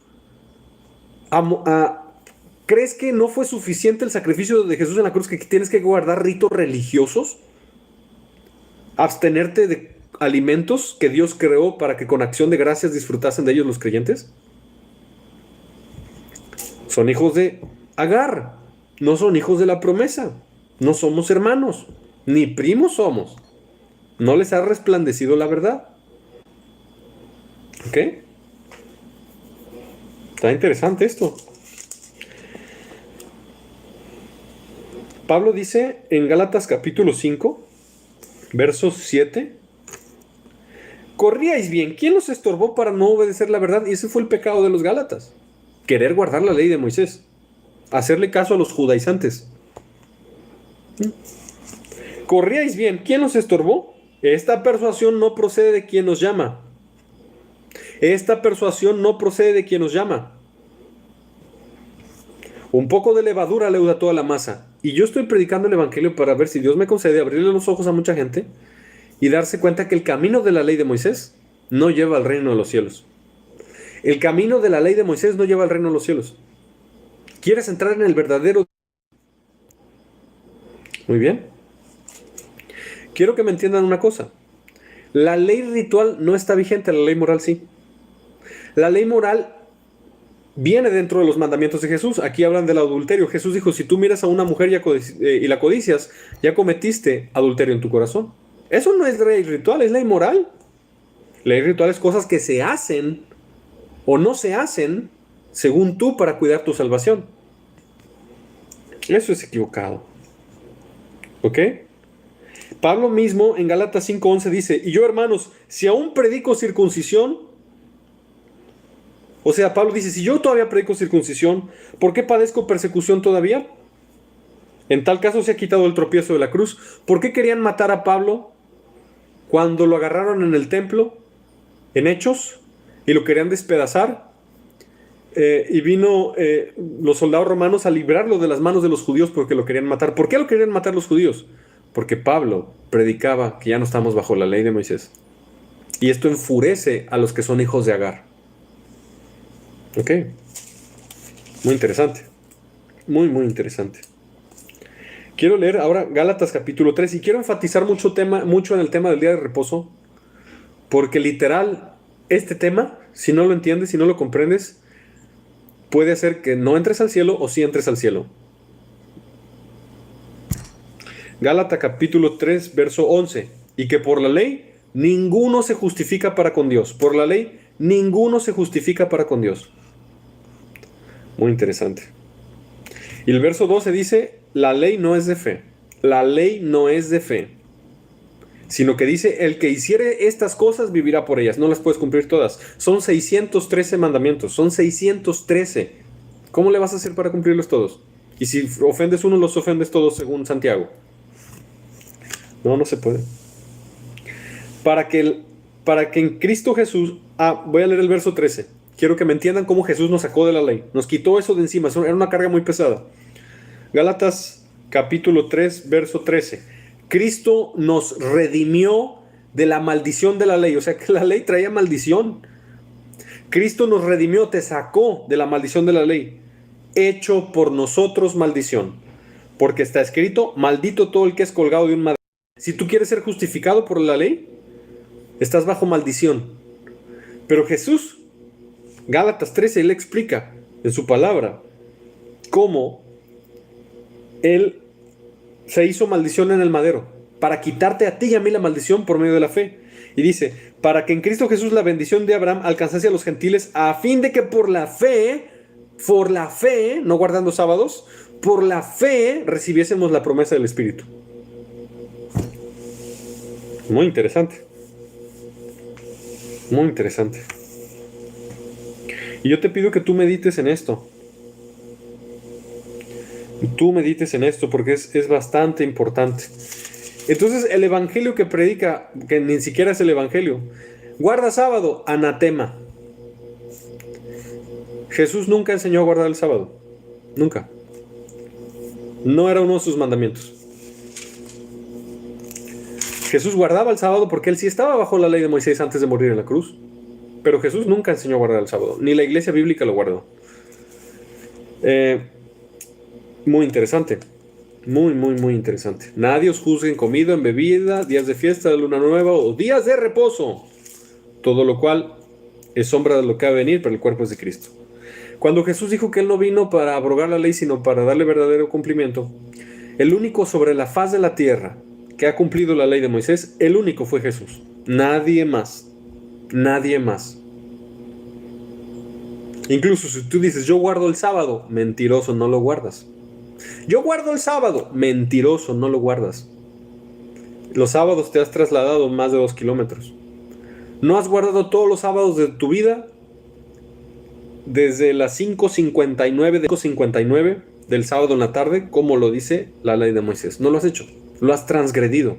¿Crees que no fue suficiente el sacrificio de Jesús en la cruz, que tienes que guardar ritos religiosos? ¿Abstenerte de alimentos que Dios creó para que con acción de gracias disfrutasen de ellos los creyentes? Son hijos de Agar, no son hijos de la promesa. No somos hermanos, ni primos somos. No les ha resplandecido la verdad. ¿Ok? Está interesante esto. Pablo dice en Gálatas capítulo 5, versos 7, corríais bien, ¿quién los estorbó para no obedecer la verdad? Y ese fue el pecado de los Gálatas, querer guardar la ley de Moisés, hacerle caso a los judaizantes. Corríais bien, ¿quién los estorbó? Esta persuasión no procede de quien nos llama. Esta persuasión no procede de quien nos llama. Un poco de levadura leuda toda la masa. Y yo estoy predicando el evangelio para ver si Dios me concede abrirle los ojos a mucha gente y darse cuenta que el camino de la ley de Moisés no lleva al reino de los cielos. El camino de la ley de Moisés no lleva al reino de los cielos. ¿Quieres entrar en el verdadero? Muy bien. Quiero que me entiendan una cosa. La ley ritual no está vigente, la ley moral sí. La ley moral viene dentro de los mandamientos de Jesús. Aquí hablan del adulterio. Jesús dijo, si tú miras a una mujer y la codicias, ya cometiste adulterio en tu corazón. Eso no es ley ritual, es ley moral. Ley ritual es cosas que se hacen o no se hacen según tú para cuidar tu salvación. Eso es equivocado. ¿Ok? Pablo mismo en Gálatas 5:11 dice, y yo, hermanos, si aún predico circuncisión, o sea, Pablo dice, si yo todavía predico circuncisión, ¿por qué padezco persecución todavía? En tal caso se ha quitado el tropiezo de la cruz. ¿Por qué querían matar a Pablo cuando lo agarraron en el templo, en Hechos, y lo querían despedazar? Y vino los soldados romanos a librarlo de las manos de los judíos porque lo querían matar. ¿Por qué lo querían matar los judíos? Porque Pablo predicaba que ya no estamos bajo la ley de Moisés. Y esto enfurece a los que son hijos de Agar. Ok. Muy interesante. Muy, muy interesante. Quiero leer ahora Gálatas capítulo 3 y quiero enfatizar mucho en el tema del día de reposo, porque literal, este tema, si no lo entiendes, si no lo comprendes, puede hacer que no entres al cielo o sí entres al cielo. Gálatas capítulo 3, verso 11. Y que por la ley ninguno se justifica para con Dios. Por la ley ninguno se justifica para con Dios. Muy interesante. Y el verso 12 dice, la ley no es de fe. La ley no es de fe. Sino que dice, el que hiciere estas cosas vivirá por ellas. No las puedes cumplir todas. Son 613 mandamientos. Son 613. ¿Cómo le vas a hacer para cumplirlos todos? Y si ofendes uno, los ofendes todos según Santiago. No, no se puede. Para que en Cristo Jesús... voy a leer el verso 13. Quiero que me entiendan cómo Jesús nos sacó de la ley. Nos quitó eso de encima. Era una carga muy pesada. Gálatas capítulo 3, verso 13. Cristo nos redimió de la maldición de la ley. O sea que la ley traía maldición. Cristo nos redimió, te sacó de la maldición de la ley. Hecho por nosotros maldición. Porque está escrito, maldito todo el que es colgado de un madero. Si tú quieres ser justificado por la ley, estás bajo maldición. Pero Jesús, Gálatas 13, él explica en su palabra cómo él se hizo maldición en el madero para quitarte a ti y a mí la maldición por medio de la fe. Y dice, para que en Cristo Jesús la bendición de Abraham alcanzase a los gentiles a fin de que por la fe, no guardando sábados, por la fe recibiésemos la promesa del Espíritu. Muy interesante. Muy interesante. Y yo te pido que tú medites en esto. Tú medites en esto porque es bastante importante. Entonces el evangelio que predica, que ni siquiera es el evangelio, guarda sábado, anatema. Jesús nunca enseñó a guardar el sábado. Nunca. No era uno de sus mandamientos. Jesús guardaba el sábado porque él sí estaba bajo la ley de Moisés antes de morir en la cruz. Pero Jesús nunca enseñó a guardar el sábado. Ni la iglesia bíblica lo guardó. Muy interesante. Muy, muy, muy interesante. Nadie os juzgue en comida, en bebida, días de fiesta, de luna nueva o días de reposo. Todo lo cual es sombra de lo que ha de venir, pero el cuerpo es de Cristo. Cuando Jesús dijo que él no vino para abrogar la ley, sino para darle verdadero cumplimiento, el único sobre la faz de la tierra que ha cumplido la ley de Moisés, el único fue Jesús. Nadie más. Nadie más. Incluso si tú dices, yo guardo el sábado, mentiroso, no lo guardas. Yo guardo el sábado, mentiroso, no lo guardas. Los sábados te has trasladado más de 2 kilómetros. No has guardado todos los sábados de tu vida desde las 5:59 del sábado en la tarde, como lo dice la ley de Moisés. No lo has hecho, lo has transgredido.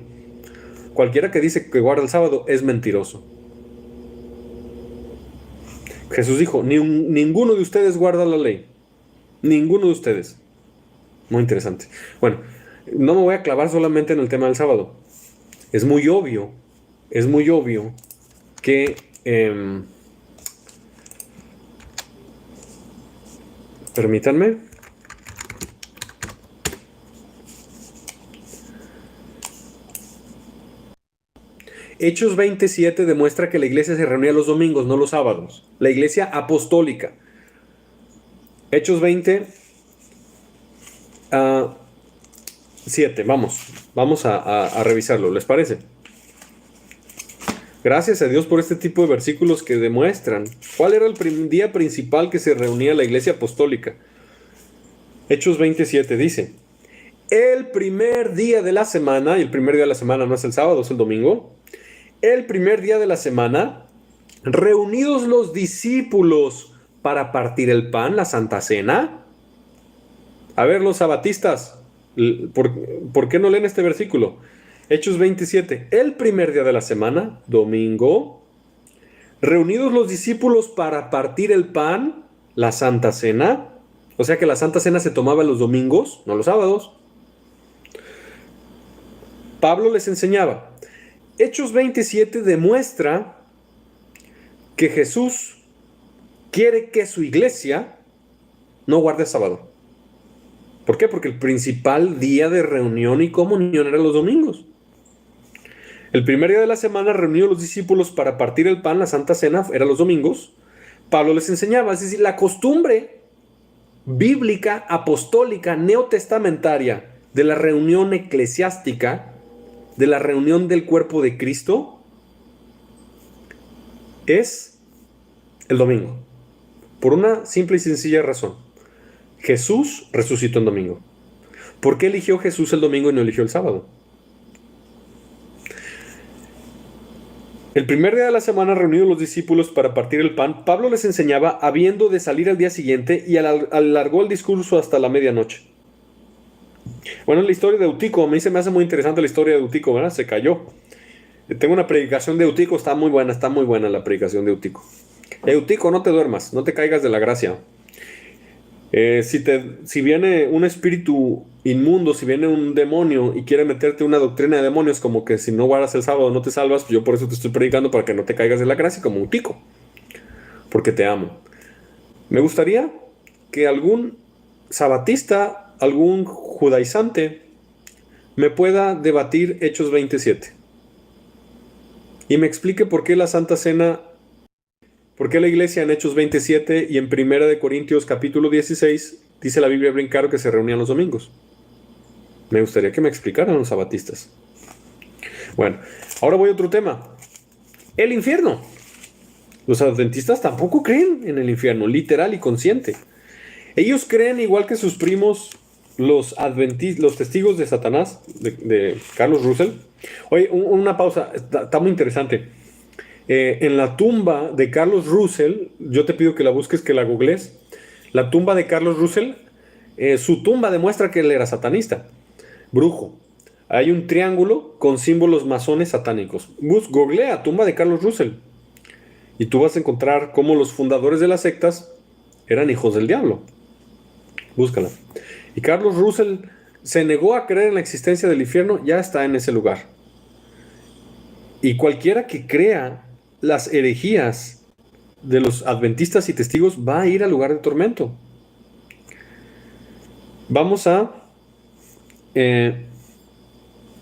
Cualquiera que dice que guarda el sábado es mentiroso. Jesús dijo, ninguno de ustedes guarda la ley. Ninguno de ustedes. Muy interesante. Bueno, no me voy a clavar solamente en el tema del sábado. Es muy obvio que permítanme. Hechos 27 demuestra que la iglesia se reunía los domingos, no los sábados. La iglesia apostólica. Hechos 27, vamos a revisarlo, ¿les parece? Gracias a Dios por este tipo de versículos que demuestran cuál era el día principal que se reunía la iglesia apostólica. Hechos 27 dice, el primer día de la semana, y el primer día de la semana no es el sábado, es el domingo, el primer día de la semana, reunidos los discípulos para partir el pan, la Santa Cena. A ver, los sabatistas, ¿por qué no leen este versículo? Hechos 27, el primer día de la semana, domingo, reunidos los discípulos para partir el pan, la Santa Cena. O sea que la Santa Cena se tomaba los domingos, no los sábados. Pablo les enseñaba. Hechos 27 demuestra que Jesús quiere que su iglesia no guarde sábado. ¿Por qué? Porque el principal día de reunión y comunión era los domingos. El primer día de la semana reunió a los discípulos para partir el pan, la Santa Cena, era los domingos. Pablo les enseñaba, es decir, la costumbre bíblica, apostólica, neotestamentaria de la reunión eclesiástica, de la reunión del cuerpo de Cristo, es el domingo. Por una simple y sencilla razón. Jesús resucitó en domingo. ¿Por qué eligió Jesús el domingo y no eligió el sábado? El primer día de la semana, reunidos los discípulos para partir el pan, Pablo les enseñaba habiendo de salir al día siguiente y alargó el discurso hasta la medianoche. Bueno, la historia de Eutico, a mí se me hace muy interesante la historia de Eutico, ¿verdad? Se cayó. Tengo una predicación de Eutico, está muy buena la predicación de Eutico. Eutico, no te duermas, no te caigas de la gracia. Si viene un espíritu inmundo, si viene un demonio y quiere meterte una doctrina de demonios, como que si no guardas el sábado no te salvas, pues yo por eso te estoy predicando para que no te caigas de la gracia como Eutico, porque te amo. Me gustaría que algún sabatista, algún judaizante, me pueda debatir Hechos 27 y me explique por qué la Santa Cena, por qué la iglesia en Hechos 27 y en 1 de Corintios capítulo 16 dice la Biblia bien claro que se reunían los domingos. Me gustaría que me explicaran los sabatistas. Bueno, ahora voy a otro tema. El infierno. Los adventistas tampoco creen en el infierno, literal y consciente. Ellos creen igual que sus primos, los testigos de Satanás, de Carlos Russell. Oye, una pausa, está muy interesante. En la tumba de Carlos Russell, yo te pido que la busques, que la googlees. La tumba de Carlos Russell, su tumba demuestra que él era satanista, brujo. Hay un triángulo con símbolos masones satánicos. Googlea tumba de Carlos Russell y tú vas a encontrar cómo los fundadores de las sectas eran hijos del diablo. Búscala. Y Carlos Russell se negó a creer en la existencia del infierno, ya está en ese lugar. Y cualquiera que crea las herejías de los adventistas y testigos va a ir al lugar de tormento. Vamos a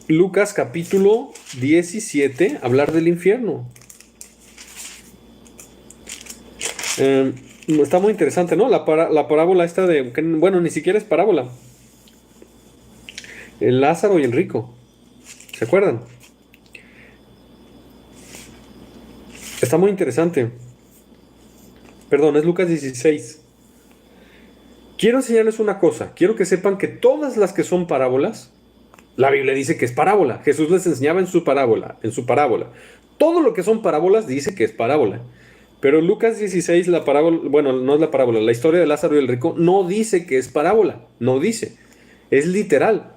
Lucas capítulo 17, hablar del infierno. Está muy interesante, ¿no? La parábola esta de... Bueno, ni siquiera es parábola. El Lázaro y el rico. ¿Se acuerdan? Está muy interesante. Perdón, es Lucas 16. Quiero enseñarles una cosa. Quiero que sepan que todas las que son parábolas, la Biblia dice que es parábola. Jesús les enseñaba en su parábola. Todo lo que son parábolas dice que es parábola. Pero Lucas 16, la parábola, bueno, no es la parábola, la historia de Lázaro y el rico no dice que es parábola. No dice. Es literal.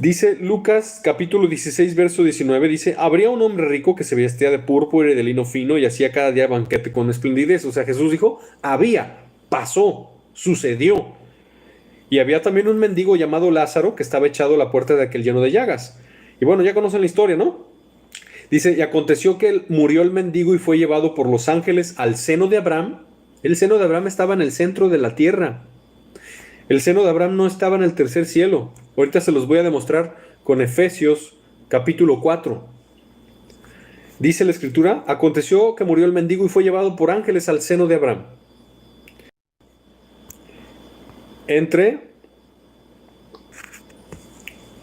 Dice Lucas capítulo 16, verso 19, dice, habría un hombre rico que se vestía de púrpura y de lino fino y hacía cada día banquete con esplendidez. O sea, Jesús dijo, había, pasó, sucedió. Y había también un mendigo llamado Lázaro que estaba echado a la puerta de aquel lleno de llagas. Y bueno, ya conocen la historia, ¿no? Dice, y aconteció que murió el mendigo y fue llevado por los ángeles al seno de Abraham. El seno de Abraham estaba en el centro de la tierra. El seno de Abraham no estaba en el tercer cielo. Ahorita se los voy a demostrar con Efesios capítulo 4. Dice la escritura, aconteció que murió el mendigo y fue llevado por ángeles al seno de Abraham. Entre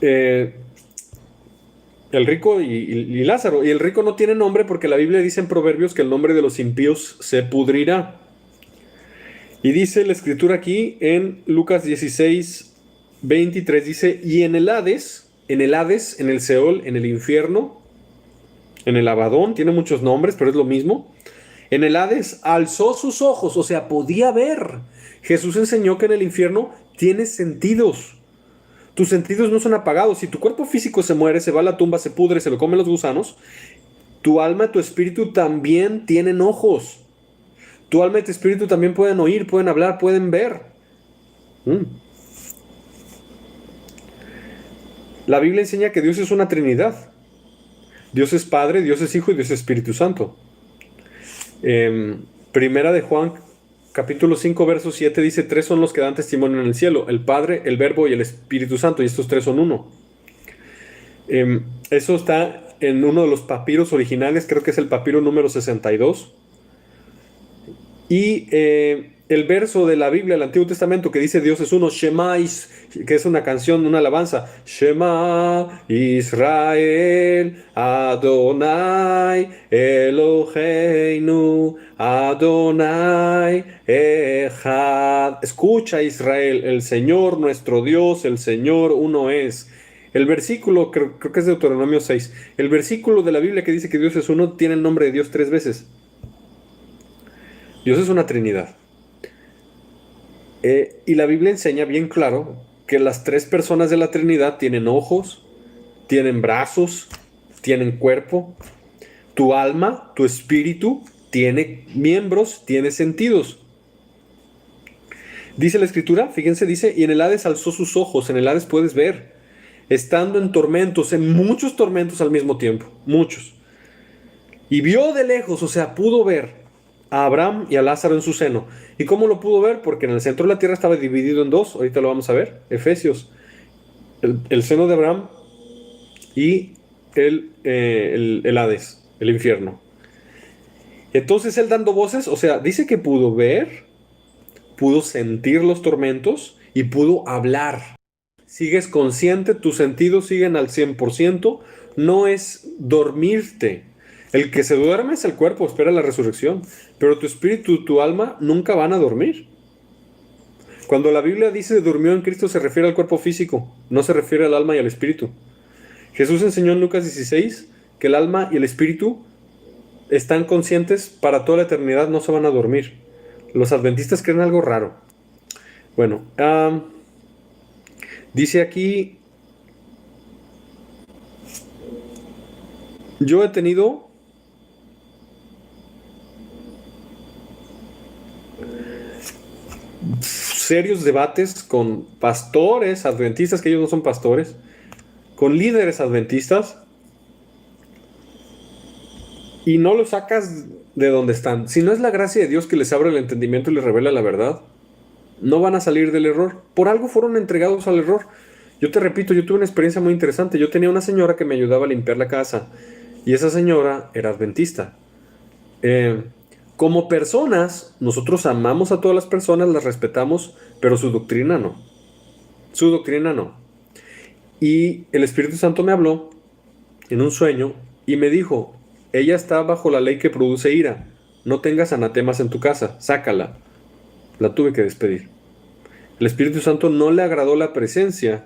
el rico y Lázaro. Y el rico no tiene nombre porque la Biblia dice en Proverbios que el nombre de los impíos se pudrirá. Y dice la escritura aquí en Lucas 16, 23, dice, y en el Hades, en el Seol, en el infierno, en el Abadón, tiene muchos nombres, pero es lo mismo. En el Hades alzó sus ojos, o sea, podía ver. Jesús enseñó que en el infierno tienes sentidos. Tus sentidos no son apagados. Si tu cuerpo físico se muere, se va a la tumba, se pudre, se lo comen los gusanos, tu alma, tu espíritu también tienen ojos. Tu alma y tu espíritu también pueden oír, pueden hablar, pueden ver. La Biblia enseña que Dios es una Trinidad. Dios es Padre, Dios es Hijo y Dios es Espíritu Santo. Primera de Juan, capítulo 5, verso 7 dice, 3 son los que dan testimonio en el cielo, el Padre, el Verbo y el Espíritu Santo, y estos 3 son uno. Eso está en uno de los papiros originales, creo que es el papiro número 62. Y el verso de la Biblia del Antiguo Testamento que dice Dios es uno, Shema, que es una canción, una alabanza. Shema Israel, Adonai Eloheinu, Adonai Echad. Escucha Israel, el Señor nuestro Dios, el Señor uno es. El versículo, creo que es Deuteronomio 6, el versículo de la Biblia que dice que Dios es uno tiene el nombre de Dios 3 veces. Dios es una Trinidad. Y la Biblia enseña bien claro que las tres personas de la Trinidad tienen ojos, tienen brazos, tienen cuerpo. Tu alma, tu espíritu, tiene miembros, tiene sentidos. Dice la Escritura, fíjense, dice, y en el Hades alzó sus ojos, en el Hades puedes ver, estando en tormentos, en muchos tormentos al mismo tiempo, muchos. Y vio de lejos, o sea, pudo ver a Abraham y a Lázaro en su seno. ¿Y cómo lo pudo ver? Porque en el centro de la tierra estaba dividido en dos. Ahorita lo vamos a ver. Efesios. El seno de Abraham y el Hades, el infierno. Entonces él dando voces, o sea, dice que pudo ver, pudo sentir los tormentos y pudo hablar. Sigues consciente, tus sentidos siguen al 100%. No es dormirte. El que se duerme es el cuerpo, espera la resurrección. Pero tu espíritu, tu alma, nunca van a dormir. Cuando la Biblia dice durmió en Cristo, se refiere al cuerpo físico, no se refiere al alma y al espíritu. Jesús enseñó en Lucas 16 que el alma y el espíritu están conscientes para toda la eternidad, no se van a dormir. Los adventistas creen algo raro. Bueno, dice aquí, yo he tenido serios debates con pastores adventistas, que ellos no son pastores, con líderes adventistas, y no los sacas de donde están. Si no es la gracia de Dios que les abre el entendimiento y les revela la verdad, no van a salir del error. Por algo fueron entregados al error. Yo te repito, yo tuve una experiencia muy interesante. Yo tenía una señora que me ayudaba a limpiar la casa y esa señora era adventista. Como personas, nosotros amamos a todas las personas, las respetamos, pero su doctrina no. Su doctrina no. Y el Espíritu Santo me habló en un sueño y me dijo, ella está bajo la ley que produce ira. No tengas anatemas en tu casa, sácala. La tuve que despedir. El Espíritu Santo no le agradó la presencia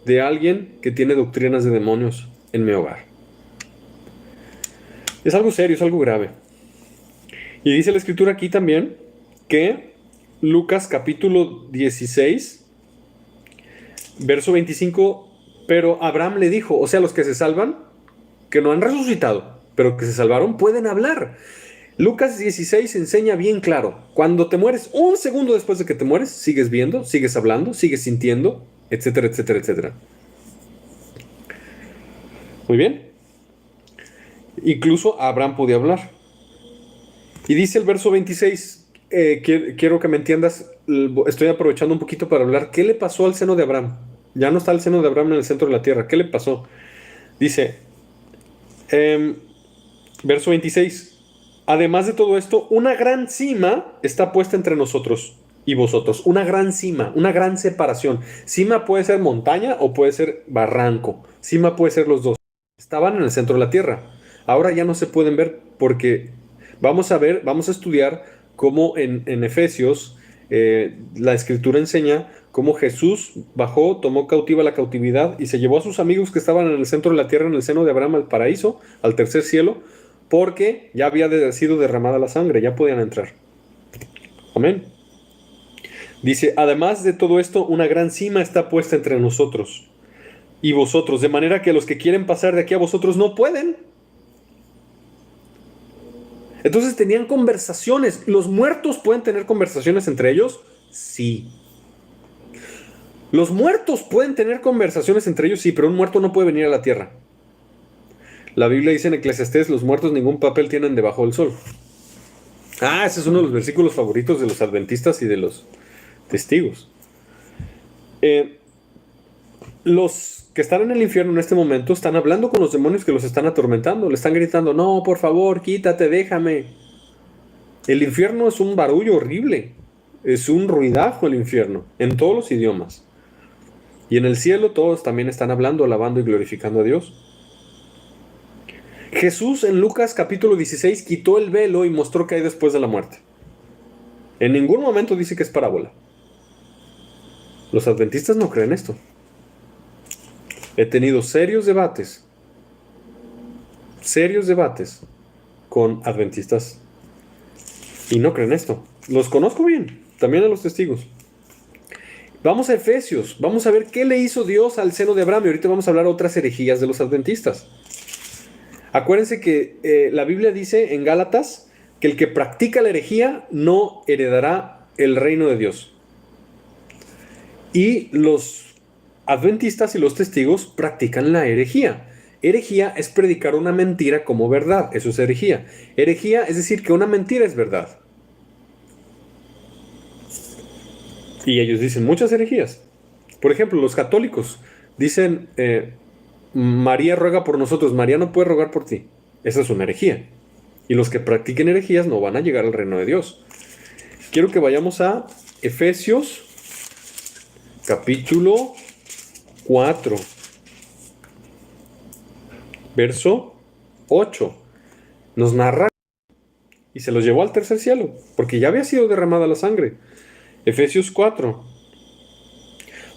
de alguien que tiene doctrinas de demonios en mi hogar. Es algo serio, es algo grave. Y dice la Escritura aquí también que Lucas capítulo 16, verso 25, pero Abraham le dijo, o sea, los que se salvan, que no han resucitado, pero que se salvaron, pueden hablar. Lucas 16 enseña bien claro, cuando te mueres, un segundo después de que te mueres, sigues viendo, sigues hablando, sigues sintiendo, etcétera, etcétera, etcétera. Muy bien. Incluso Abraham podía hablar. Y dice el verso 26, quiero que me entiendas, estoy aprovechando un poquito para hablar, ¿qué le pasó al seno de Abraham? Ya no está el seno de Abraham en el centro de la tierra, ¿qué le pasó? Dice, verso 26, además de todo esto, una gran cima está puesta entre nosotros y vosotros, una gran cima, una gran separación. Cima puede ser montaña o puede ser barranco, cima puede ser los dos. Estaban en el centro de la tierra, ahora ya no se pueden ver porque vamos a estudiar cómo en Efesios la Escritura enseña cómo Jesús bajó, tomó cautiva la cautividad y se llevó a sus amigos que estaban en el centro de la tierra, en el seno de Abraham, al paraíso, al tercer cielo, porque ya había sido derramada la sangre, ya podían entrar. Amén. Dice, además de todo esto, una gran cima está puesta entre nosotros y vosotros, de manera que los que quieren pasar de aquí a vosotros no pueden. Entonces tenían conversaciones. ¿Los muertos pueden tener conversaciones entre ellos? Sí. Los muertos pueden tener conversaciones entre ellos, sí, pero un muerto no puede venir a la tierra. La Biblia dice en Eclesiastés, los muertos ningún papel tienen debajo del sol. Ese es uno de los versículos favoritos de los adventistas y de los testigos. Los que están en el infierno en este momento están hablando con los demonios que los están atormentando. Le están gritando, no, por favor, quítate, déjame. El infierno es un barullo horrible. Es un ruidajo el infierno, en todos los idiomas. Y en el cielo todos también están hablando, alabando y glorificando a Dios. Jesús en Lucas capítulo 16 quitó el velo y mostró qué hay después de la muerte. En ningún momento dice que es parábola. Los adventistas no creen esto. He tenido serios debates con adventistas y no creen esto. Los conozco bien, también a los testigos. Vamos a Efesios, vamos a ver qué le hizo Dios al seno de Abraham y ahorita vamos a hablar otras herejías de los adventistas. Acuérdense que la Biblia dice en Gálatas que el que practica la herejía no heredará el reino de Dios. Y los adventistas y los testigos practican la herejía. Herejía es predicar una mentira como verdad, eso es herejía. Herejía es decir que una mentira es verdad. Y ellos dicen muchas herejías. Por ejemplo, los católicos dicen, María ruega por nosotros, María no puede rogar por ti. Esa es una herejía. Y los que practiquen herejías no van a llegar al reino de Dios. Quiero que vayamos a Efesios capítulo 4, verso 8. Nos narra y se los llevó al tercer cielo, porque ya había sido derramada la sangre. Efesios 4.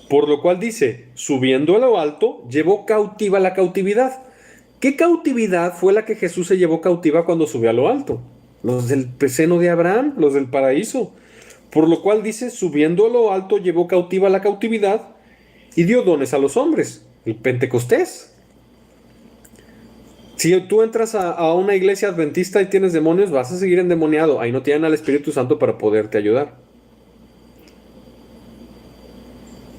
Por lo cual dice, subiendo a lo alto, llevó cautiva la cautividad. ¿Qué cautividad fue la que Jesús se llevó cautiva cuando subió a lo alto? Los del seno de Abraham, los del paraíso. Por lo cual dice, subiendo a lo alto, llevó cautiva la cautividad y dio dones a los hombres. El Pentecostés. Si tú entras a una iglesia adventista y tienes demonios, vas a seguir endemoniado. Ahí no tienen al Espíritu Santo para poderte ayudar.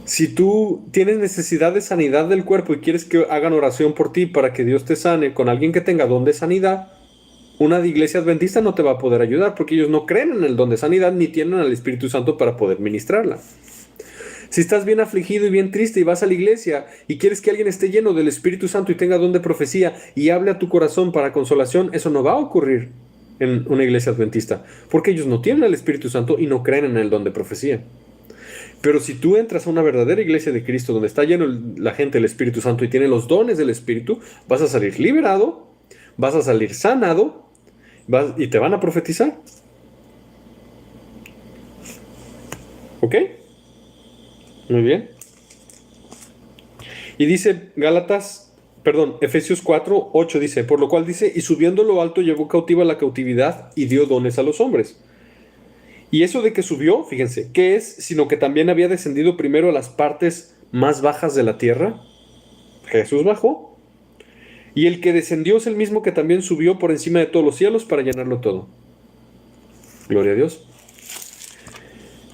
Si tú tienes necesidad de sanidad del cuerpo y quieres que hagan oración por ti para que Dios te sane con alguien que tenga don de sanidad, una iglesia adventista no te va a poder ayudar porque ellos no creen en el don de sanidad ni tienen al Espíritu Santo para poder ministrarla. Si estás bien afligido y bien triste y vas a la iglesia y quieres que alguien esté lleno del Espíritu Santo y tenga don de profecía y hable a tu corazón para consolación, eso no va a ocurrir en una iglesia adventista porque ellos no tienen el Espíritu Santo y no creen en el don de profecía. Pero si tú entras a una verdadera iglesia de Cristo donde está lleno la gente del Espíritu Santo y tiene los dones del Espíritu, vas a salir liberado, vas a salir sanado y te van a profetizar. ¿Ok? Muy bien. Y dice Efesios 4, 8 dice, por lo cual dice, y subiendo lo alto llevó cautiva la cautividad y dio dones a los hombres. Y eso de que subió, fíjense, ¿qué es? Sino que también había descendido primero a las partes más bajas de la tierra. Jesús bajó. Y el que descendió es el mismo que también subió por encima de todos los cielos para llenarlo todo. Gloria a Dios.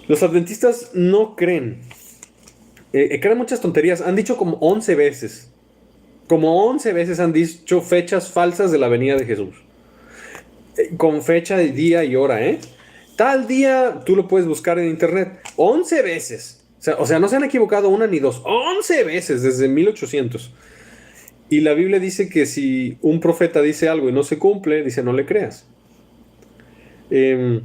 Los adventistas no creen. Creen muchas tonterías. Han dicho como 11 veces. Como 11 veces han dicho fechas falsas de la venida de Jesús. Con fecha de día y hora, ¿eh? Tal día, tú lo puedes buscar en internet. 11 veces. O sea, no se han equivocado una ni dos. 11 veces desde 1800. Y la Biblia dice que si un profeta dice algo y no se cumple, dice no le creas. ¿Y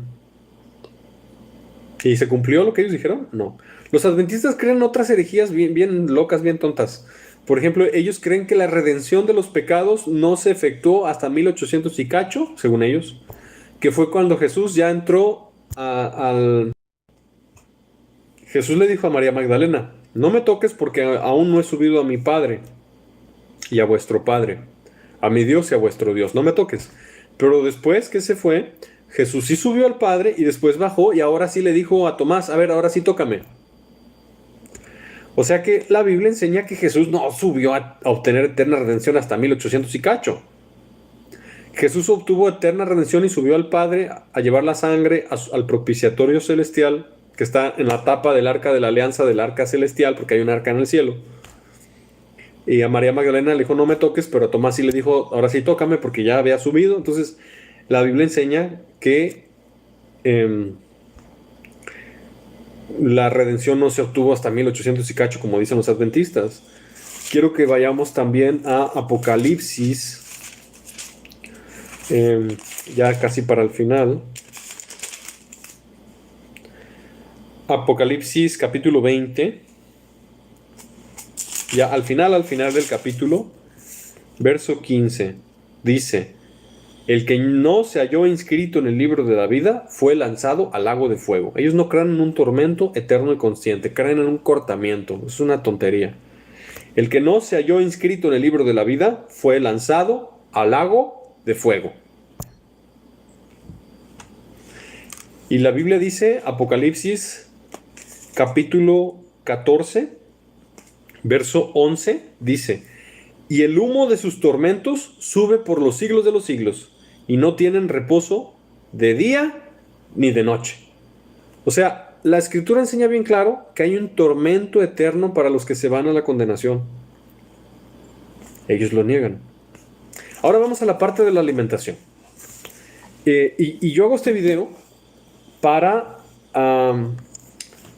se cumplió lo que ellos dijeron? No. Los adventistas creen otras herejías bien, bien locas, bien tontas. Por ejemplo, ellos creen que la redención de los pecados no se efectuó hasta 1800 y cacho, según ellos, que fue cuando Jesús ya entró al... Jesús le dijo a María Magdalena, no me toques porque aún no he subido a mi Padre y a vuestro Padre, a mi Dios y a vuestro Dios, no me toques. Pero después que se fue, Jesús sí subió al Padre y después bajó y ahora sí le dijo a Tomás, a ver, ahora sí tócame. O sea que la Biblia enseña que Jesús no subió a obtener eterna redención hasta 1800 y cacho. Jesús obtuvo eterna redención y subió al Padre a llevar la sangre al propiciatorio celestial que está en la tapa del arca de la alianza del arca celestial, porque hay un arca en el cielo. Y a María Magdalena le dijo, no me toques, pero a Tomás sí le dijo, ahora sí tócame, porque ya había subido. Entonces, la Biblia enseña que la redención no se obtuvo hasta 1800 y cacho, como dicen los adventistas. Quiero que vayamos también a Apocalipsis, ya casi para el final. Apocalipsis capítulo 20, ya al final del capítulo, verso 15, dice: el que no se halló inscrito en el libro de la vida fue lanzado al lago de fuego. Ellos no creen en un tormento eterno y consciente, creen en un cortamiento. Es una tontería. El que no se halló inscrito en el libro de la vida fue lanzado al lago de fuego. Y la Biblia dice, Apocalipsis capítulo 14, verso 11, dice: y el humo de sus tormentos sube por los siglos de los siglos, y no tienen reposo de día ni de noche. O sea, la Escritura enseña bien claro que hay un tormento eterno para los que se van a la condenación. Ellos lo niegan. Ahora vamos a la parte de la alimentación. Y yo hago este video para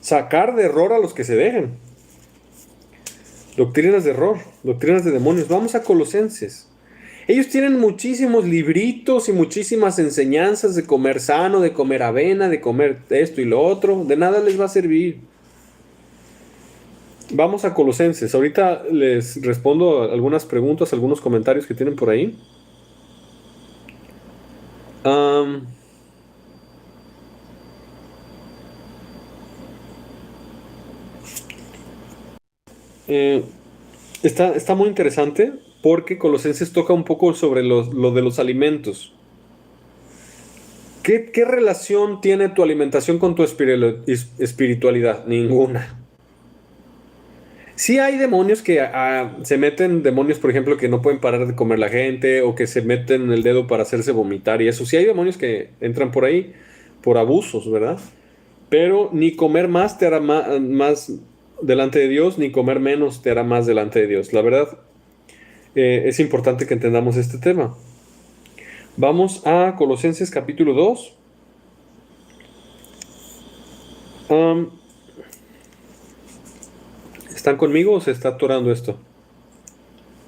sacar de error a los que se dejen. Doctrinas de error, doctrinas de demonios. Vamos a Colosenses. Ellos tienen muchísimos libritos y muchísimas enseñanzas de comer sano, de comer avena, de comer esto y lo otro. De nada les va a servir. Vamos a Colosenses. Ahorita les respondo a algunas preguntas, algunos comentarios que tienen por ahí. Está muy interesante porque Colosenses toca un poco sobre lo de los alimentos. ¿Qué relación tiene tu alimentación con tu espiritualidad? Ninguna. Sí hay demonios que se meten, demonios por ejemplo que no pueden parar de comer la gente, o que se meten el dedo para hacerse vomitar y eso. Sí hay demonios que entran por ahí por abusos, ¿verdad? Pero ni comer más te hará más delante de Dios, ni comer menos te hará más delante de Dios. La verdad, es importante que entendamos este tema. Vamos a Colosenses capítulo 2. ¿Están conmigo o se está atorando esto?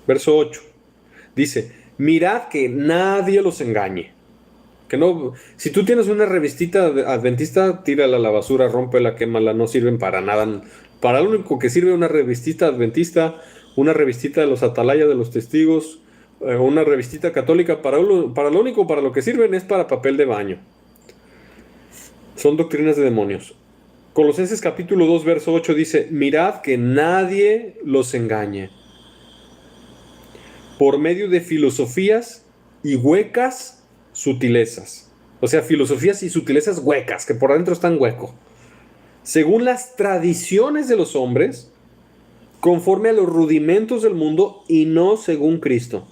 Verso 8. Dice: mirad que nadie los engañe. Que no, si tú tienes una revistita adventista, tírala a la basura, rómpela, quémala, no sirven para nada. Para lo único que sirve una revistita adventista, una revistita de los Atalaya de los Testigos, una revistita católica, para lo único para lo que sirven es para papel de baño. Son doctrinas de demonios. Colosenses capítulo 2, verso 8 dice: mirad que nadie los engañe por medio de filosofías y huecas sutilezas. O sea, filosofías y sutilezas huecas, que por dentro están hueco. Según las tradiciones de los hombres, conforme a los rudimentos del mundo y no según Cristo.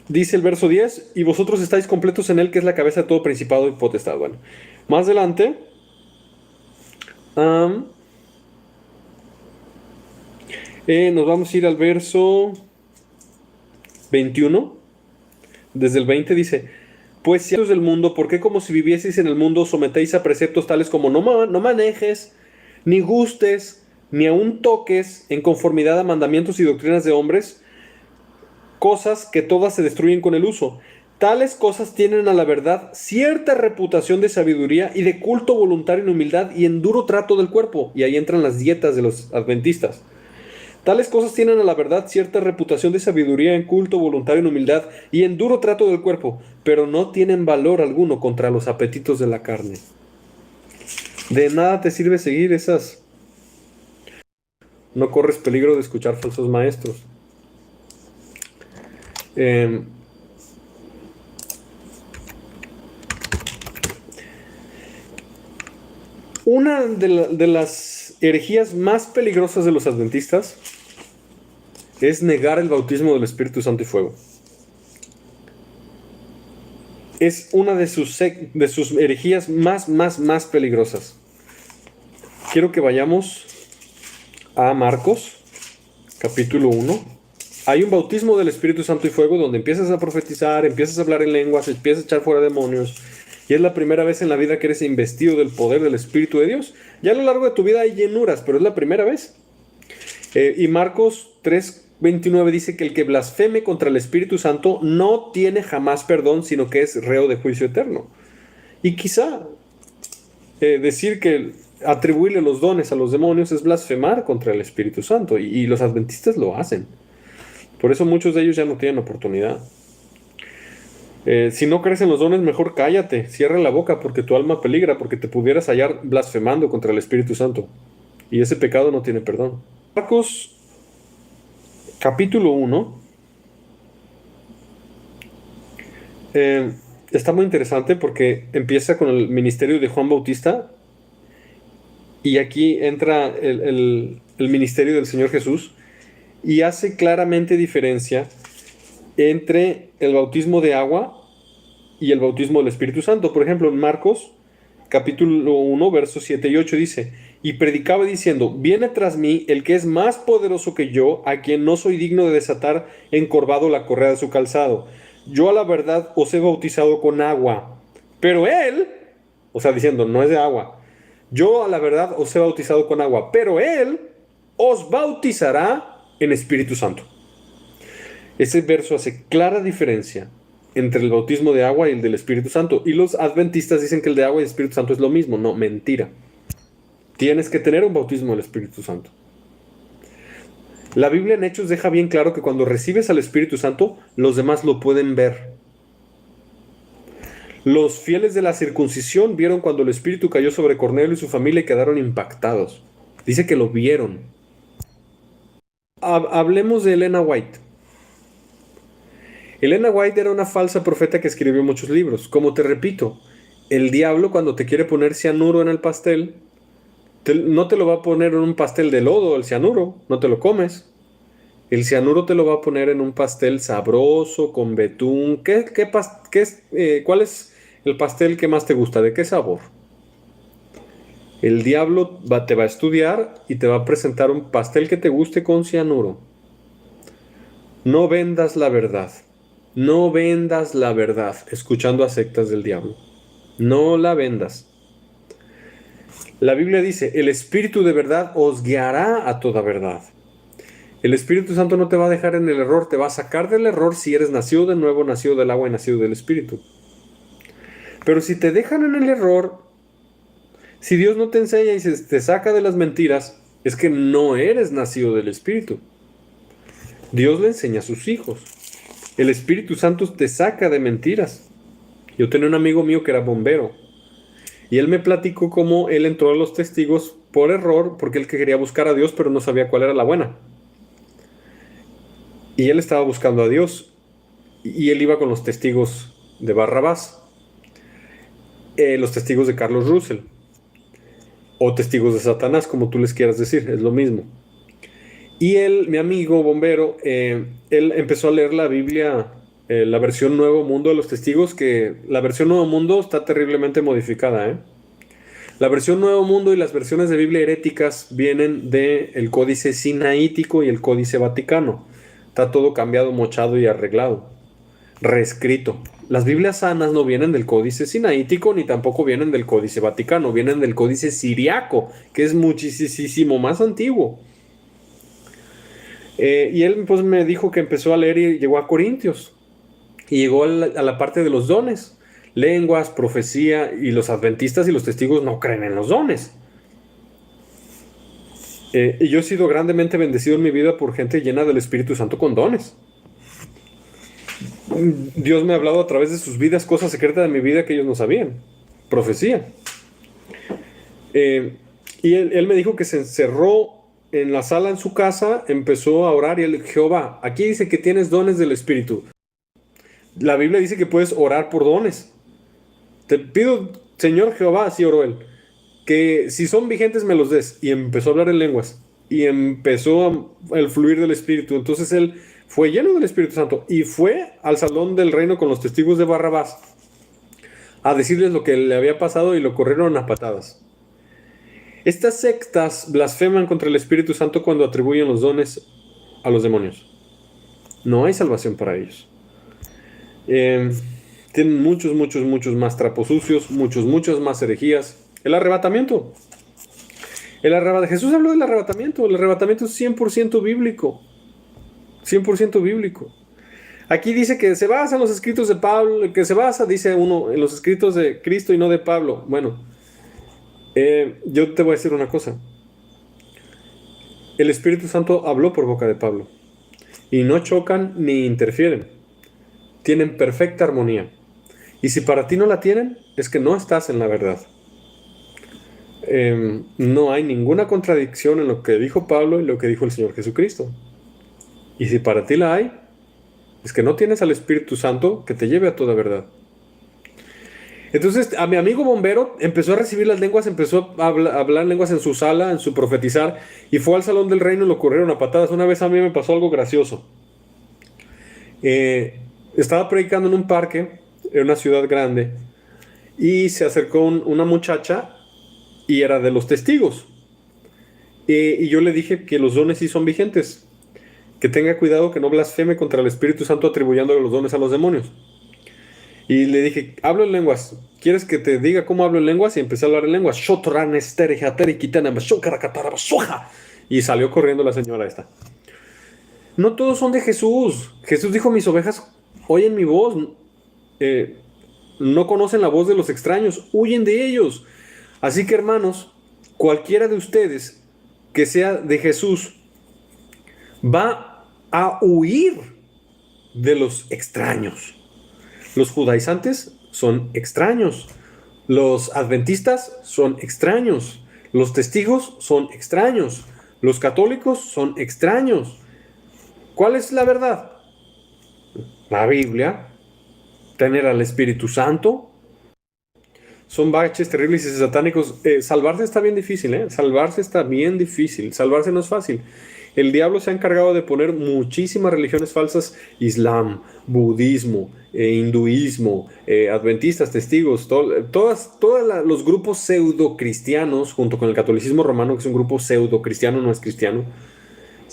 Dice el verso 10: y vosotros estáis completos en él, que es la cabeza de todo principado y potestad. Bueno, más adelante, nos vamos a ir al verso 21. Desde el 20 dice: pues si sois del mundo, ¿por qué como si vivieseis en el mundo sometéis a preceptos tales como no manejes, ni gustes, ni aun toques, en conformidad a mandamientos y doctrinas de hombres, cosas que todas se destruyen con el uso? Tales cosas tienen a la verdad cierta reputación de sabiduría y de culto voluntario en humildad y en duro trato del cuerpo. Y ahí entran las dietas de los adventistas. Tales cosas tienen a la verdad cierta reputación de sabiduría, en culto voluntario, en humildad y en duro trato del cuerpo, pero no tienen valor alguno contra los apetitos de la carne. De nada te sirve seguir esas. No corres peligro de escuchar falsos maestros. Una de las herejías más peligrosas de los adventistas es negar el bautismo del Espíritu Santo y fuego. Es una de sus herejías más peligrosas. Quiero que vayamos a Marcos, capítulo 1. Hay un bautismo del Espíritu Santo y fuego donde empiezas a profetizar, empiezas a hablar en lenguas, empiezas a echar fuera demonios. Y es la primera vez en la vida que eres investido del poder del Espíritu de Dios. Ya a lo largo de tu vida hay llenuras, pero es la primera vez. Y Marcos 3:29 dice que el que blasfeme contra el Espíritu Santo no tiene jamás perdón, sino que es reo de juicio eterno. Y quizá decir que atribuirle los dones a los demonios es blasfemar contra el Espíritu Santo, y los adventistas lo hacen. Por eso muchos de ellos ya no tienen oportunidad. Si no crees en los dones, mejor cállate, cierra la boca, porque tu alma peligra, porque te pudieras hallar blasfemando contra el Espíritu Santo. Y ese pecado no tiene perdón. Marcos capítulo 1 está muy interesante porque empieza con el ministerio de Juan Bautista, y aquí entra el ministerio del Señor Jesús, y hace claramente diferencia entre el bautismo de agua y el bautismo del Espíritu Santo. Por ejemplo, en Marcos capítulo 1, versos 7 y 8 dice: y predicaba diciendo: viene tras mí el que es más poderoso que yo, a quien no soy digno de desatar encorvado la correa de su calzado. Yo a la verdad os he bautizado con agua, pero él, o sea, diciendo, no es de agua, yo a la verdad os he bautizado con agua, pero él os bautizará en Espíritu Santo. Ese verso hace clara diferencia entre el bautismo de agua y el del Espíritu Santo. Y los adventistas dicen que el de agua y el Espíritu Santo es lo mismo. No, mentira. Tienes que tener un bautismo del Espíritu Santo. La Biblia en Hechos deja bien claro que cuando recibes al Espíritu Santo, los demás lo pueden ver. Los fieles de la circuncisión vieron cuando el Espíritu cayó sobre Cornelio y su familia y quedaron impactados. Dice que lo vieron. Hablemos de Elena White. Elena White era una falsa profeta que escribió muchos libros. Como te repito, el diablo, cuando te quiere poner cianuro en el pastel, no te lo va a poner en un pastel de lodo, el cianuro, no te lo comes. El cianuro te lo va a poner en un pastel sabroso, con betún. ¿Cuál es el pastel que más te gusta? ¿De qué sabor? El diablo te va a estudiar y te va a presentar un pastel que te guste con cianuro. No vendas la verdad. No vendas la verdad escuchando a sectas del diablo. No la vendas. La Biblia dice: el Espíritu de verdad os guiará a toda verdad. El Espíritu Santo no te va a dejar en el error, te va a sacar del error si eres nacido de nuevo, nacido del agua y nacido del Espíritu. Pero si te dejan en el error, si Dios no te enseña y te saca de las mentiras, es que no eres nacido del Espíritu. Dios le enseña a sus hijos. El Espíritu Santo te saca de mentiras. Yo tenía un amigo mío que era bombero, y él me platicó cómo él entró a los testigos por error, porque él quería buscar a Dios, pero no sabía cuál era la buena. Y él estaba buscando a Dios, y él iba con los testigos de Barrabás, los testigos de Carlos Russell, o testigos de Satanás, como tú les quieras decir, es lo mismo. Y él, mi amigo bombero, él empezó a leer la Biblia, la versión Nuevo Mundo de los Testigos, que la versión Nuevo Mundo está terriblemente modificada, La versión Nuevo Mundo y las versiones de Biblia heréticas vienen del Códice Sinaítico y el Códice Vaticano. Está todo cambiado, mochado y arreglado, reescrito. Las Biblias sanas no vienen del Códice Sinaítico ni tampoco vienen del Códice Vaticano, vienen del Códice Siriaco, que es muchísimo más antiguo. Y él pues me dijo que empezó a leer y llegó a Corintios. Y llegó a la parte de los dones. Lenguas, profecía, y los adventistas y los testigos no creen en los dones. Y yo he sido grandemente bendecido en mi vida por gente llena del Espíritu Santo con dones. Dios me ha hablado a través de sus vidas cosas secretas de mi vida que ellos no sabían. Profecía. Y él me dijo que se encerró en la sala en su casa, empezó a orar y él: Jehová, aquí dice que tienes dones del Espíritu. La Biblia dice que puedes orar por dones. Te pido, Señor Jehová, así oró él, que si son vigentes me los des. Y empezó a hablar en lenguas. Y empezó el fluir del Espíritu. Entonces él fue lleno del Espíritu Santo y fue al salón del reino con los testigos de Barrabás a decirles lo que le había pasado, y lo corrieron a patadas. Estas sectas blasfeman contra el Espíritu Santo cuando atribuyen los dones a los demonios. No hay salvación para ellos. Tienen muchos más trapos sucios, muchas más herejías. El arrebatamiento. Jesús habló del arrebatamiento. El arrebatamiento es 100% bíblico. 100% bíblico. Aquí dice que se basa en los escritos de Pablo, que se basa, dice uno, en los escritos de Cristo y no de Pablo. Bueno, Yo te voy a decir una cosa. El Espíritu Santo habló por boca de Pablo y no chocan ni interfieren. Tienen perfecta armonía. Y si para ti no la tienen, es que no estás en la verdad. No hay ninguna contradicción en lo que dijo Pablo y lo que dijo el Señor Jesucristo. Y si para ti la hay, es que no tienes al Espíritu Santo que te lleve a toda verdad. Entonces, a mi amigo bombero empezó a recibir las lenguas, empezó a hablar lenguas en su sala, en su profetizar, y fue al salón del reino y lo corrieron a patadas. Una vez a mí me pasó algo gracioso. Estaba predicando en un parque, en una ciudad grande, y se acercó una muchacha y era de los testigos. Y yo le dije que los dones sí son vigentes, que tenga cuidado que no blasfeme contra el Espíritu Santo atribuyendo los dones a los demonios. Y le dije, hablo en lenguas. ¿Quieres que te diga cómo hablo en lenguas? Y empecé a hablar en lenguas. Y salió corriendo la señora esta. No todos son de Jesús. Jesús dijo, mis ovejas oyen mi voz. No conocen la voz de los extraños. Huyen de ellos. Así que hermanos, cualquiera de ustedes que sea de Jesús va a huir de los extraños. Los judaizantes son extraños. Los adventistas son extraños. Los testigos son extraños. Los católicos son extraños. ¿Cuál es la verdad? La Biblia, tener al Espíritu Santo. Son baches terribles y satánicos. Salvarse está bien difícil, ¿eh? Salvarse está bien difícil. Salvarse no es fácil. El diablo se ha encargado de poner muchísimas religiones falsas, islam, budismo, hinduismo, adventistas, testigos, todos los grupos pseudo-cristianos, junto con el catolicismo romano, que es un grupo pseudo-cristiano, no es cristiano,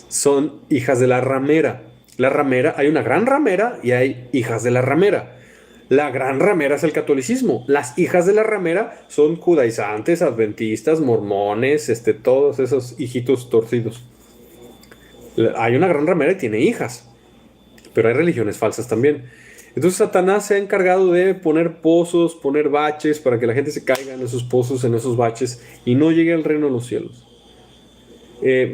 son hijas de la ramera. La ramera, hay una gran ramera y hay hijas de la ramera. La gran ramera es el catolicismo. Las hijas de la ramera son judaizantes, adventistas, mormones, todos esos hijitos torcidos. Hay una gran ramera y tiene hijas, pero hay religiones falsas también. Entonces Satanás se ha encargado de poner pozos, poner baches para que la gente se caiga en esos pozos, en esos baches y no llegue al reino de los cielos.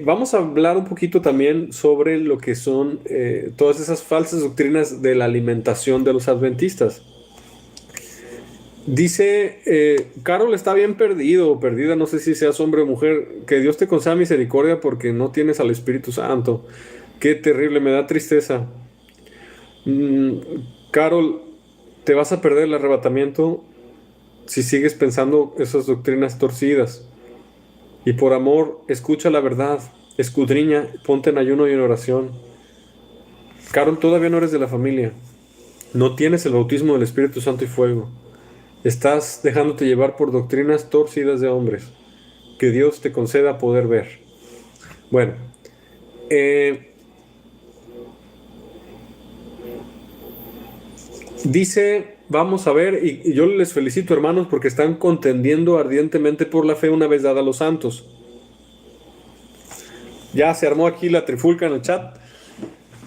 Vamos a hablar un poquito también sobre lo que son todas esas falsas doctrinas de la alimentación de los adventistas. Dice, Carol está bien perdido o perdida, no sé si seas hombre o mujer, que Dios te conceda misericordia porque no tienes al Espíritu Santo. Qué terrible, me da tristeza. Carol, te vas a perder el arrebatamiento si sigues pensando esas doctrinas torcidas. Y por amor, escucha la verdad, escudriña, ponte en ayuno y en oración. Carol, todavía no eres de la familia. No tienes el bautismo del Espíritu Santo y fuego. Estás dejándote llevar por doctrinas torcidas de hombres. Que Dios te conceda poder ver. Bueno, dice, vamos a ver, y yo les felicito hermanos porque están contendiendo ardientemente por la fe una vez dada a los santos. Ya se armó aquí la trifulca en el chat.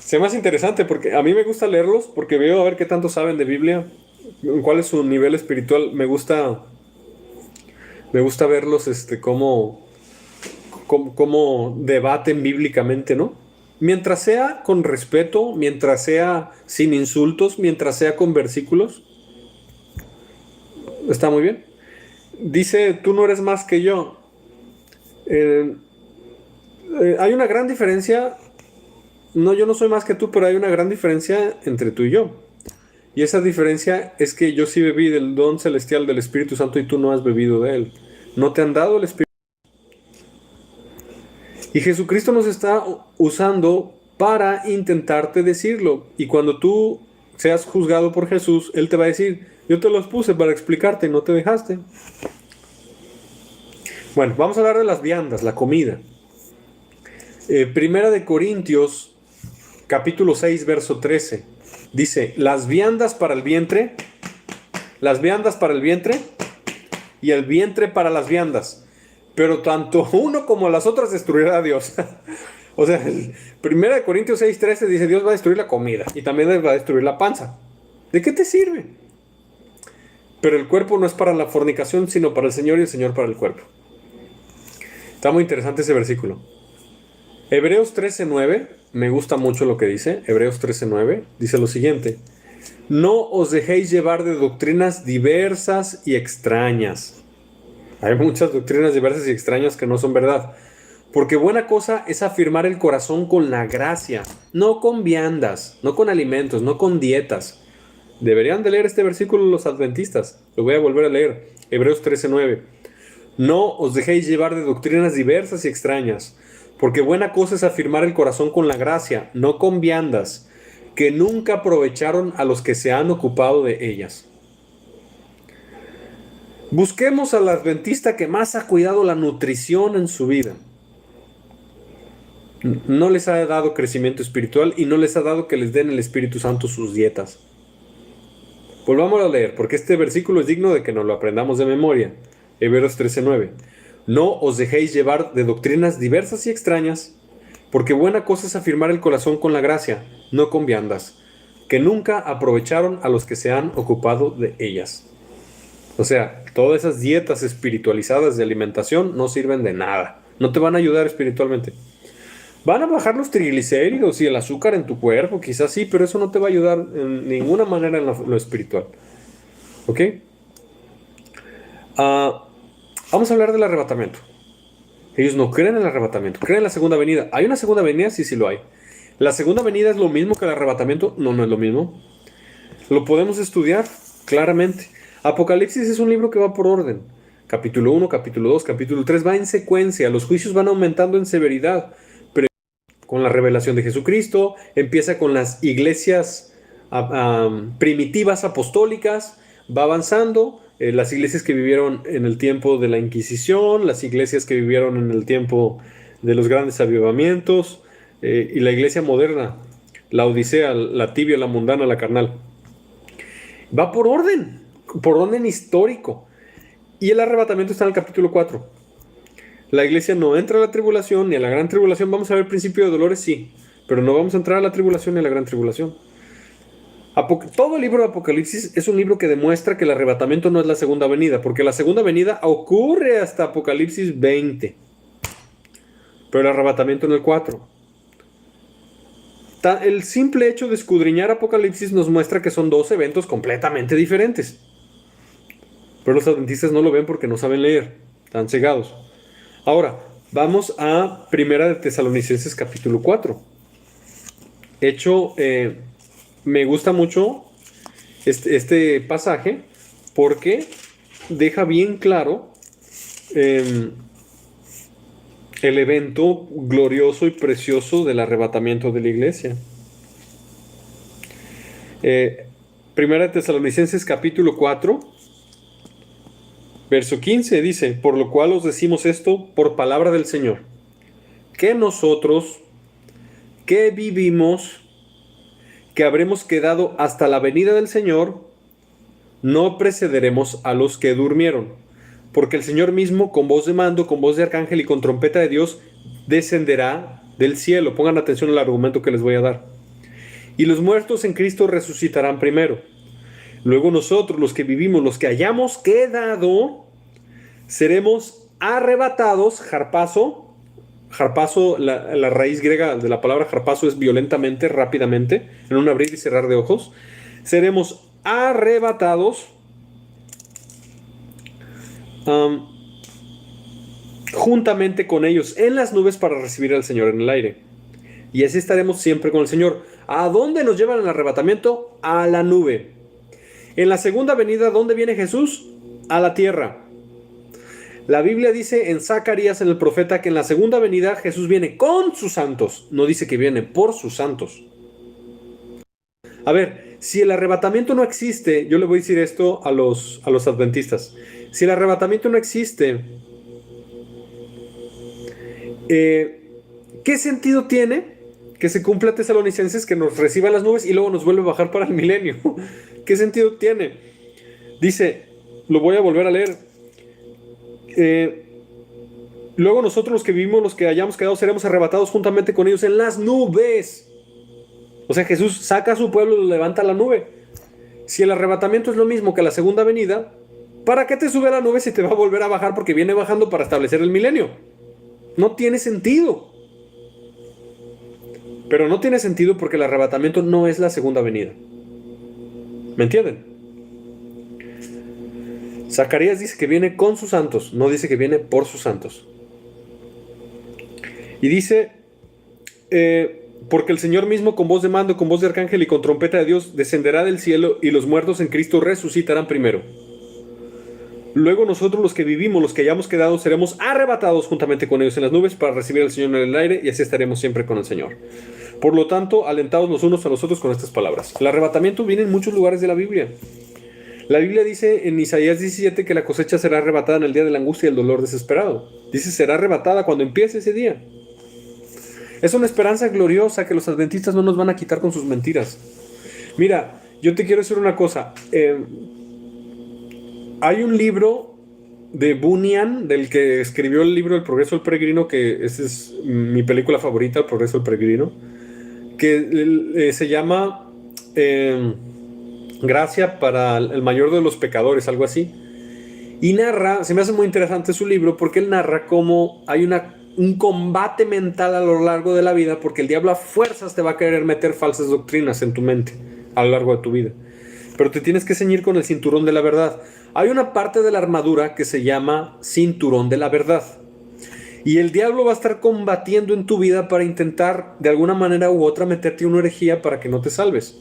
Se me hace interesante porque a mí me gusta leerlos porque veo a ver qué tanto saben de Biblia, cuál es su nivel espiritual. Me gusta verlos, cómo debaten bíblicamente, ¿no? Mientras sea con respeto, mientras sea sin insultos, mientras sea con versículos, está muy bien. Dice, tú no eres más que yo. Hay una gran diferencia. No, yo no soy más que tú, pero hay una gran diferencia entre tú y yo. Y esa diferencia es que yo sí bebí del don celestial del Espíritu Santo y tú no has bebido de él. No te han dado el Espíritu. Y Jesucristo nos está usando para intentarte decirlo. Y cuando tú seas juzgado por Jesús, Él te va a decir, yo te los puse para explicarte y no te dejaste. Bueno, vamos a hablar de las viandas, la comida. Primera de Corintios, capítulo 6, verso 13. Dice, las viandas para el vientre y el vientre para las viandas. Pero tanto uno como las otras destruirá a Dios. O sea, 1 Corintios 6:13 dice, Dios va a destruir la comida y también va a destruir la panza. ¿De qué te sirve? Pero el cuerpo no es para la fornicación, sino para el Señor y el Señor para el cuerpo. Está muy interesante ese versículo. Hebreos 13:9, me gusta mucho lo que dice. Hebreos 13:9 dice lo siguiente: no os dejéis llevar de doctrinas diversas y extrañas. Hay muchas doctrinas diversas y extrañas que no son verdad. Porque buena cosa es afirmar el corazón con la gracia, no con viandas, no con alimentos, no con dietas. Deberían de leer este versículo los adventistas. Lo voy a volver a leer. Hebreos 13:9. No os dejéis llevar de doctrinas diversas y extrañas, porque buena cosa es afirmar el corazón con la gracia, no con viandas, que nunca aprovecharon a los que se han ocupado de ellas. Busquemos al adventista que más ha cuidado la nutrición en su vida. No les ha dado crecimiento espiritual y no les ha dado que les den el Espíritu Santo sus dietas. Volvamos a leer, porque este versículo es digno de que nos lo aprendamos de memoria. Hebreos 13:9. No os dejéis llevar de doctrinas diversas y extrañas, porque buena cosa es afirmar el corazón con la gracia, no con viandas, que nunca aprovecharon a los que se han ocupado de ellas. O sea, todas esas dietas espiritualizadas de alimentación no sirven de nada. No te van a ayudar espiritualmente. Van a bajar los triglicéridos y el azúcar en tu cuerpo, quizás sí, pero eso no te va a ayudar en ninguna manera en lo espiritual. ¿Ok? Vamos a hablar del arrebatamiento. Ellos no creen en el arrebatamiento, creen en la segunda venida. ¿Hay una segunda venida? Sí, sí lo hay. ¿La segunda venida es lo mismo que el arrebatamiento? No, no es lo mismo. Lo podemos estudiar claramente. Apocalipsis es un libro que va por orden. Capítulo 1, capítulo 2, capítulo 3 va en secuencia. Los juicios van aumentando en severidad. Pero con la revelación de Jesucristo, empieza con las iglesias primitivas apostólicas, va avanzando. Las iglesias que vivieron en el tiempo de la Inquisición, las iglesias que vivieron en el tiempo de los grandes avivamientos, y la iglesia moderna, la odisea, la tibia, la mundana, la carnal. Va por orden histórico. Y el arrebatamiento está en el capítulo 4. La iglesia no entra a la tribulación ni a la gran tribulación. Vamos a ver el principio de dolores, sí, pero no vamos a entrar a la tribulación ni a la gran tribulación. Todo el libro de Apocalipsis es un libro que demuestra que el arrebatamiento no es la segunda venida, porque la segunda venida ocurre hasta Apocalipsis 20, pero el arrebatamiento en el 4. El simple hecho de escudriñar Apocalipsis nos muestra que son dos eventos completamente diferentes. Pero los adventistas no lo ven porque no saben leer, están cegados. Ahora, vamos a Primera de Tesalonicenses capítulo 4. Me gusta mucho este pasaje porque deja bien claro el evento glorioso y precioso del arrebatamiento de la iglesia. Primera de Tesalonicenses capítulo 4, verso 15 dice: por lo cual os decimos esto por palabra del Señor, que nosotros que vivimos, que habremos quedado hasta la venida del Señor, no precederemos a los que durmieron, porque el Señor mismo, con voz de mando, con voz de arcángel y con trompeta de Dios, descenderá del cielo. Pongan atención al argumento que les voy a dar. Y los muertos en Cristo resucitarán primero. Luego nosotros, los que vivimos, los que hayamos quedado, seremos arrebatados. Harpazo, la raíz griega de la palabra harpazo es violentamente, rápidamente, en un abrir y cerrar de ojos. Seremos arrebatados juntamente con ellos en las nubes para recibir al Señor en el aire. Y así estaremos siempre con el Señor. ¿A dónde nos llevan el arrebatamiento? A la nube. En la segunda venida, ¿dónde viene Jesús? A la tierra. La Biblia dice en Zacarías, en el profeta, que en la segunda venida Jesús viene con sus santos. No dice que viene por sus santos. A ver, si el arrebatamiento no existe, yo le voy a decir esto a los adventistas. Si el arrebatamiento no existe, ¿qué sentido tiene que se cumpla Tesalonicenses, que nos reciba las nubes y luego nos vuelve a bajar para el milenio? ¿Qué sentido tiene? Dice, lo voy a volver a leer. Luego nosotros los que vivimos, los que hayamos quedado, seremos arrebatados juntamente con ellos en las nubes. O sea, Jesús saca a su pueblo y lo levanta a la nube. Si el arrebatamiento es lo mismo que la segunda venida, ¿para qué te sube a la nube si te va a volver a bajar porque viene bajando para establecer el milenio? No tiene sentido. Pero no tiene sentido porque el arrebatamiento no es la segunda venida. ¿Me entienden? Zacarías dice que viene con sus santos, no dice que viene por sus santos. Y dice, porque el Señor mismo con voz de mando, con voz de arcángel y con trompeta de Dios descenderá del cielo y los muertos en Cristo resucitarán primero. Luego nosotros los que vivimos, los que hayamos quedado, seremos arrebatados juntamente con ellos en las nubes para recibir al Señor en el aire y así estaremos siempre con el Señor. Por lo tanto, alentados los unos a los otros con estas palabras. El arrebatamiento viene en muchos lugares de la Biblia. La Biblia dice en Isaías 17 que la cosecha será arrebatada en el día de la angustia y el dolor desesperado. Dice, será arrebatada cuando empiece ese día. Es una esperanza gloriosa que los adventistas no nos van a quitar con sus mentiras. Mira, yo te quiero decir una cosa. Hay un libro de Bunyan, del que escribió el libro El Progreso del Peregrino, que esa es mi película favorita, El Progreso del Peregrino, que se llama Gracia para el mayor de los pecadores, algo así. Y narra, se me hace muy interesante su libro, porque él narra cómo hay un combate mental a lo largo de la vida, porque el diablo a fuerzas te va a querer meter falsas doctrinas en tu mente a lo largo de tu vida. Pero te tienes que ceñir con el cinturón de la verdad. Hay una parte de la armadura que se llama cinturón de la verdad. Y el diablo va a estar combatiendo en tu vida para intentar, de alguna manera u otra, meterte una herejía para que no te salves.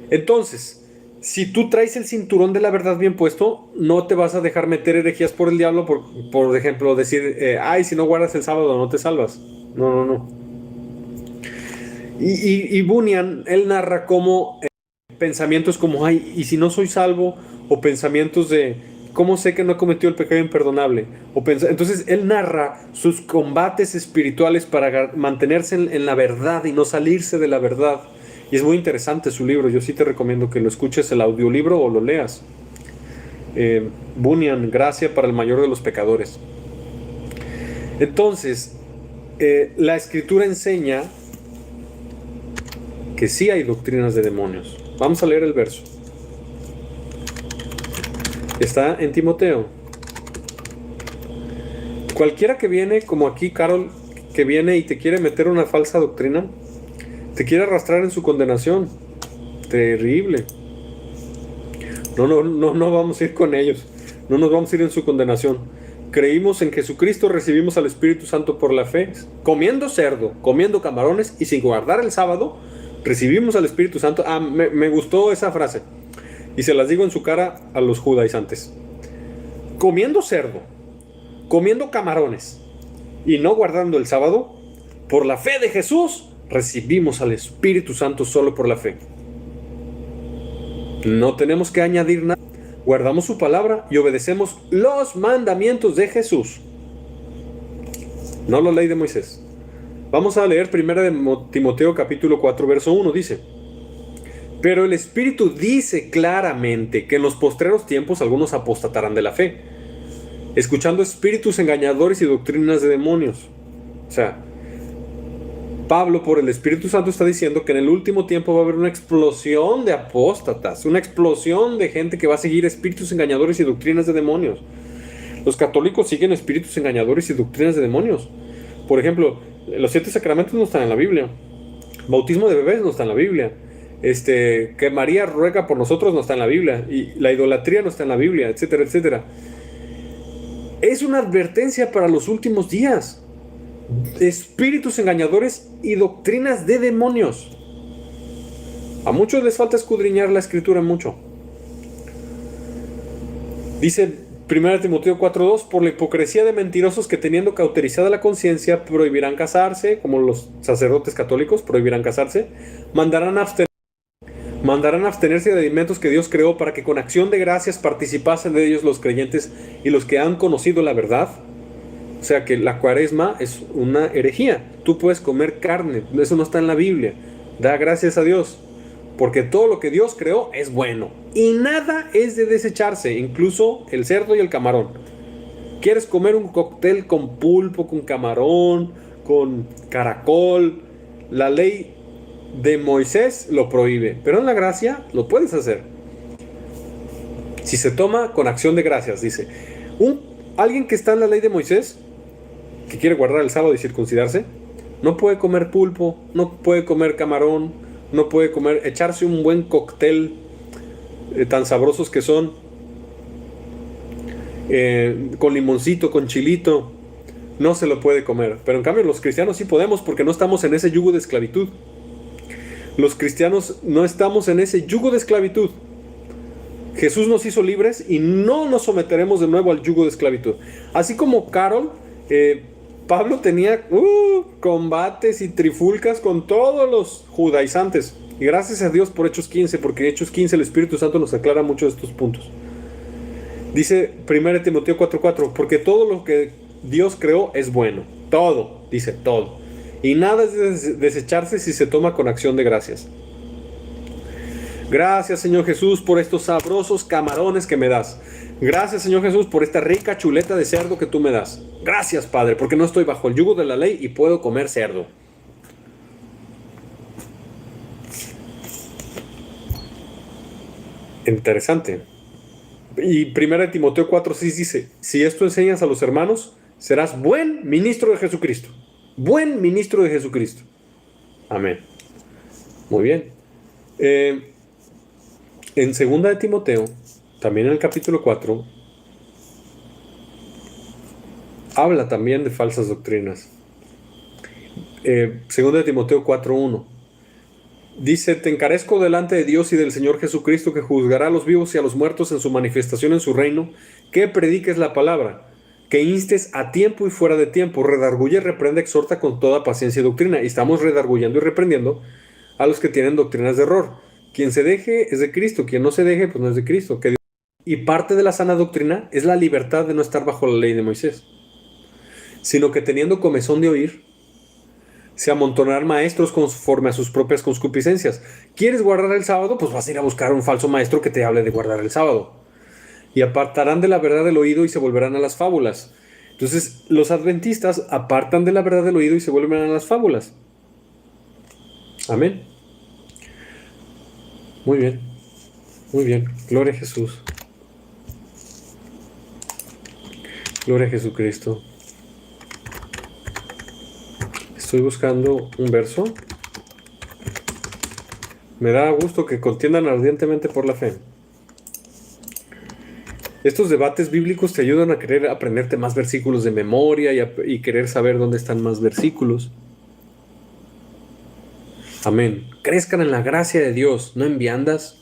Entonces, si tú traes el cinturón de la verdad bien puesto, no te vas a dejar meter herejías por el diablo, por ejemplo, decir, ay, si no guardas el sábado no te salvas. No. Y Bunyan, él narra cómo pensamientos como, ay, ¿y si no soy salvo? O pensamientos de, ¿cómo sé que no he cometido el pecado imperdonable? Entonces él narra sus combates espirituales para mantenerse en la verdad y no salirse de la verdad. Y es muy interesante su libro. Yo sí te recomiendo que lo escuches, el audiolibro, o lo leas. Bunyan, Gracia para el mayor de los pecadores. Entonces, la escritura enseña que sí hay doctrinas de demonios. Vamos a leer el verso. Está en Timoteo. Cualquiera que viene, como aquí Carol, que viene y te quiere meter una falsa doctrina, te quiere arrastrar en su condenación. Terrible. No vamos a ir con ellos. No nos vamos a ir en su condenación. Creímos en Jesucristo, recibimos al Espíritu Santo por la fe, comiendo cerdo, comiendo camarones y sin guardar el sábado, recibimos al Espíritu Santo. Me gustó esa frase. Y se las digo en su cara a los judaizantes. Comiendo cerdo, comiendo camarones y no guardando el sábado, por la fe de Jesús, recibimos al Espíritu Santo solo por la fe. No tenemos que añadir nada. Guardamos su palabra y obedecemos los mandamientos de Jesús. No la ley de Moisés. Vamos a leer 1 Timoteo capítulo 4, verso 1. Dice: pero el Espíritu dice claramente que en los postreros tiempos algunos apostatarán de la fe, escuchando espíritus engañadores y doctrinas de demonios. O sea, Pablo, por el Espíritu Santo, está diciendo que en el último tiempo va a haber una explosión de apóstatas, una explosión de gente que va a seguir espíritus engañadores y doctrinas de demonios. Los católicos siguen espíritus engañadores y doctrinas de demonios. Por ejemplo, los 7 sacramentos no están en la Biblia. Bautismo de bebés no está en la Biblia. Que María ruega por nosotros no está en la Biblia. Y la idolatría no está en la Biblia, etcétera, etcétera. Es una advertencia para los últimos días. Espíritus engañadores y doctrinas de demonios. A muchos les falta escudriñar la escritura mucho. Dice 1 Timoteo 4:2: por la hipocresía de mentirosos que, teniendo cauterizada la conciencia, prohibirán casarse, como los sacerdotes católicos prohibirán casarse, mandarán abstenerse de alimentos que Dios creó, para que con acción de gracias participasen de ellos los creyentes y los que han conocido la verdad. O sea que la cuaresma es una herejía. Tú puedes comer carne, eso no está en la Biblia. Da gracias a Dios, porque todo lo que Dios creó es bueno y nada es de desecharse, incluso el cerdo y el camarón. ¿Quieres comer un cóctel con pulpo, con camarón, con caracol? La ley de Moisés lo prohíbe, pero en la gracia lo puedes hacer. Si se toma con acción de gracias, dice. Alguien que está en la ley de Moisés, que quiere guardar el sábado y circuncidarse, no puede comer pulpo, no puede comer camarón, no puede echarse un buen cóctel, tan sabrosos que son, con limoncito, con chilito, no se lo puede comer. Pero en cambio los cristianos sí podemos, porque no estamos en ese yugo de esclavitud. Los cristianos no estamos en ese yugo de esclavitud. Jesús nos hizo libres y no nos someteremos de nuevo al yugo de esclavitud. Así como Carol, Pablo tenía combates y trifulcas con todos los judaizantes. Y gracias a Dios por Hechos 15, porque en Hechos 15 el Espíritu Santo nos aclara muchos de estos puntos. Dice 1 Timoteo 4:4, porque todo lo que Dios creó es bueno. Todo, dice todo. Y nada es de desecharse si se toma con acción de gracias. Gracias, Señor Jesús, por estos sabrosos camarones que me das. Gracias, Señor Jesús, por esta rica chuleta de cerdo que tú me das. Gracias, Padre, porque no estoy bajo el yugo de la ley y puedo comer cerdo. Interesante. Y 1 Timoteo 4:6 dice, si esto enseñas a los hermanos, serás buen ministro de Jesucristo. Buen ministro de Jesucristo. Amén. Muy bien. En 2 Timoteo, también en el capítulo 4, habla también de falsas doctrinas. 2 Timoteo 4:1 dice, te encarezco delante de Dios y del Señor Jesucristo, que juzgará a los vivos y a los muertos en su manifestación en su reino, que prediques la palabra, que instes a tiempo y fuera de tiempo, redarguye, reprende, exhorta con toda paciencia y doctrina. Y estamos redarguyendo y reprendiendo a los que tienen doctrinas de error. Quien se deje es de Cristo, quien no se deje, pues no es de Cristo. Y parte de la sana doctrina es la libertad de no estar bajo la ley de Moisés, sino que teniendo comezón de oír, se amontonarán maestros conforme a sus propias concupiscencias. ¿Quieres guardar el sábado? Pues vas a ir a buscar un falso maestro que te hable de guardar el sábado. Y apartarán de la verdad del oído y se volverán a las fábulas. Entonces, los adventistas apartan de la verdad del oído y se vuelven a las fábulas. Amén. Muy bien. Muy bien. Gloria a Jesús. Gloria a Jesucristo. Estoy buscando un verso. Me da gusto que contiendan ardientemente por la fe. Estos debates bíblicos te ayudan a querer aprenderte más versículos de memoria y querer saber dónde están más versículos. Amén. Crezcan en la gracia de Dios, no en viandas,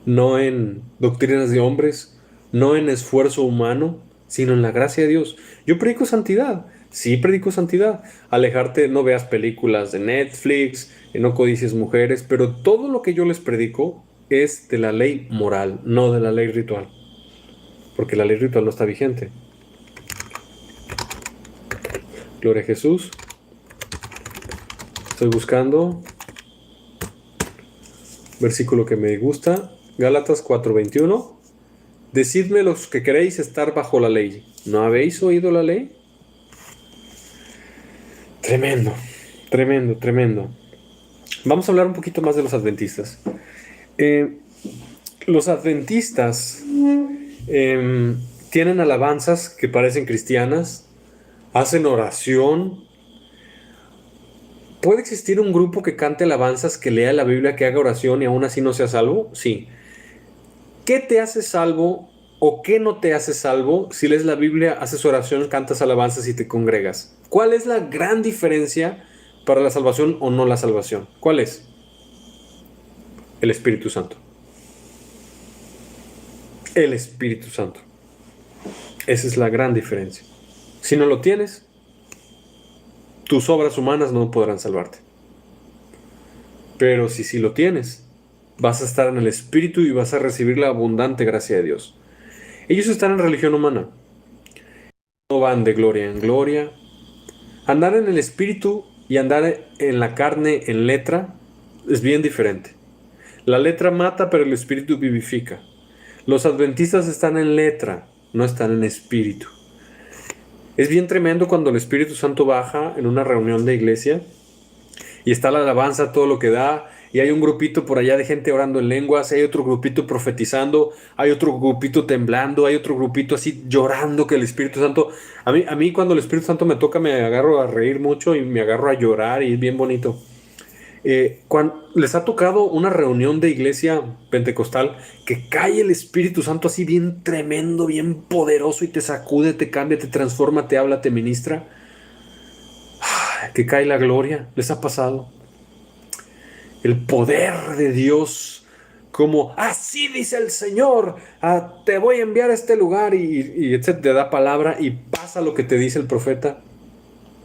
no en doctrinas de hombres, no en esfuerzo humano, sino en la gracia de Dios. Yo predico santidad. Sí, predico santidad. Alejarte, no veas películas de Netflix, no codicies mujeres, pero todo lo que yo les predico es de la ley moral, no de la ley ritual. Porque la ley ritual no está vigente. Gloria a Jesús. Estoy buscando versículo que me gusta. Gálatas 4:21. Decidme los que queréis estar bajo la ley. ¿No habéis oído la ley? Tremendo, tremendo, tremendo. Vamos a hablar un poquito más de los adventistas. Los adventistas tienen alabanzas que parecen cristianas, hacen oración. ¿Puede existir un grupo que cante alabanzas, que lea la Biblia, que haga oración y aún así no sea salvo? Sí. ¿Qué te hace salvo o qué no te hace salvo si lees la Biblia, haces oración, cantas alabanzas y te congregas? ¿Cuál es la gran diferencia para la salvación o no la salvación? ¿Cuál es? El Espíritu Santo. El Espíritu Santo. Esa es la gran diferencia. Si no lo tienes, tus obras humanas no podrán salvarte. Pero si lo tienes, vas a estar en el Espíritu y vas a recibir la abundante gracia de Dios. Ellos están en religión humana. No van de gloria en gloria. Andar en el Espíritu y andar en la carne, en letra, es bien diferente. La letra mata, pero el Espíritu vivifica. Los adventistas están en letra, no están en espíritu. Es bien tremendo cuando el Espíritu Santo baja en una reunión de iglesia y está la alabanza, todo lo que da, y hay un grupito por allá de gente orando en lenguas, hay otro grupito profetizando, hay otro grupito temblando, hay otro grupito así llorando que el Espíritu Santo, a mí cuando el Espíritu Santo me toca me agarro a reír mucho y me agarro a llorar y es bien bonito. Cuando les ha tocado una reunión de iglesia pentecostal que cae el Espíritu Santo así bien tremendo, bien poderoso y te sacude, te cambia, te transforma, te habla, te ministra, que cae la gloria, ¿les ha pasado? El poder de Dios, como así dice el Señor, te voy a enviar a este lugar y etcétera, te da palabra y pasa lo que te dice el profeta.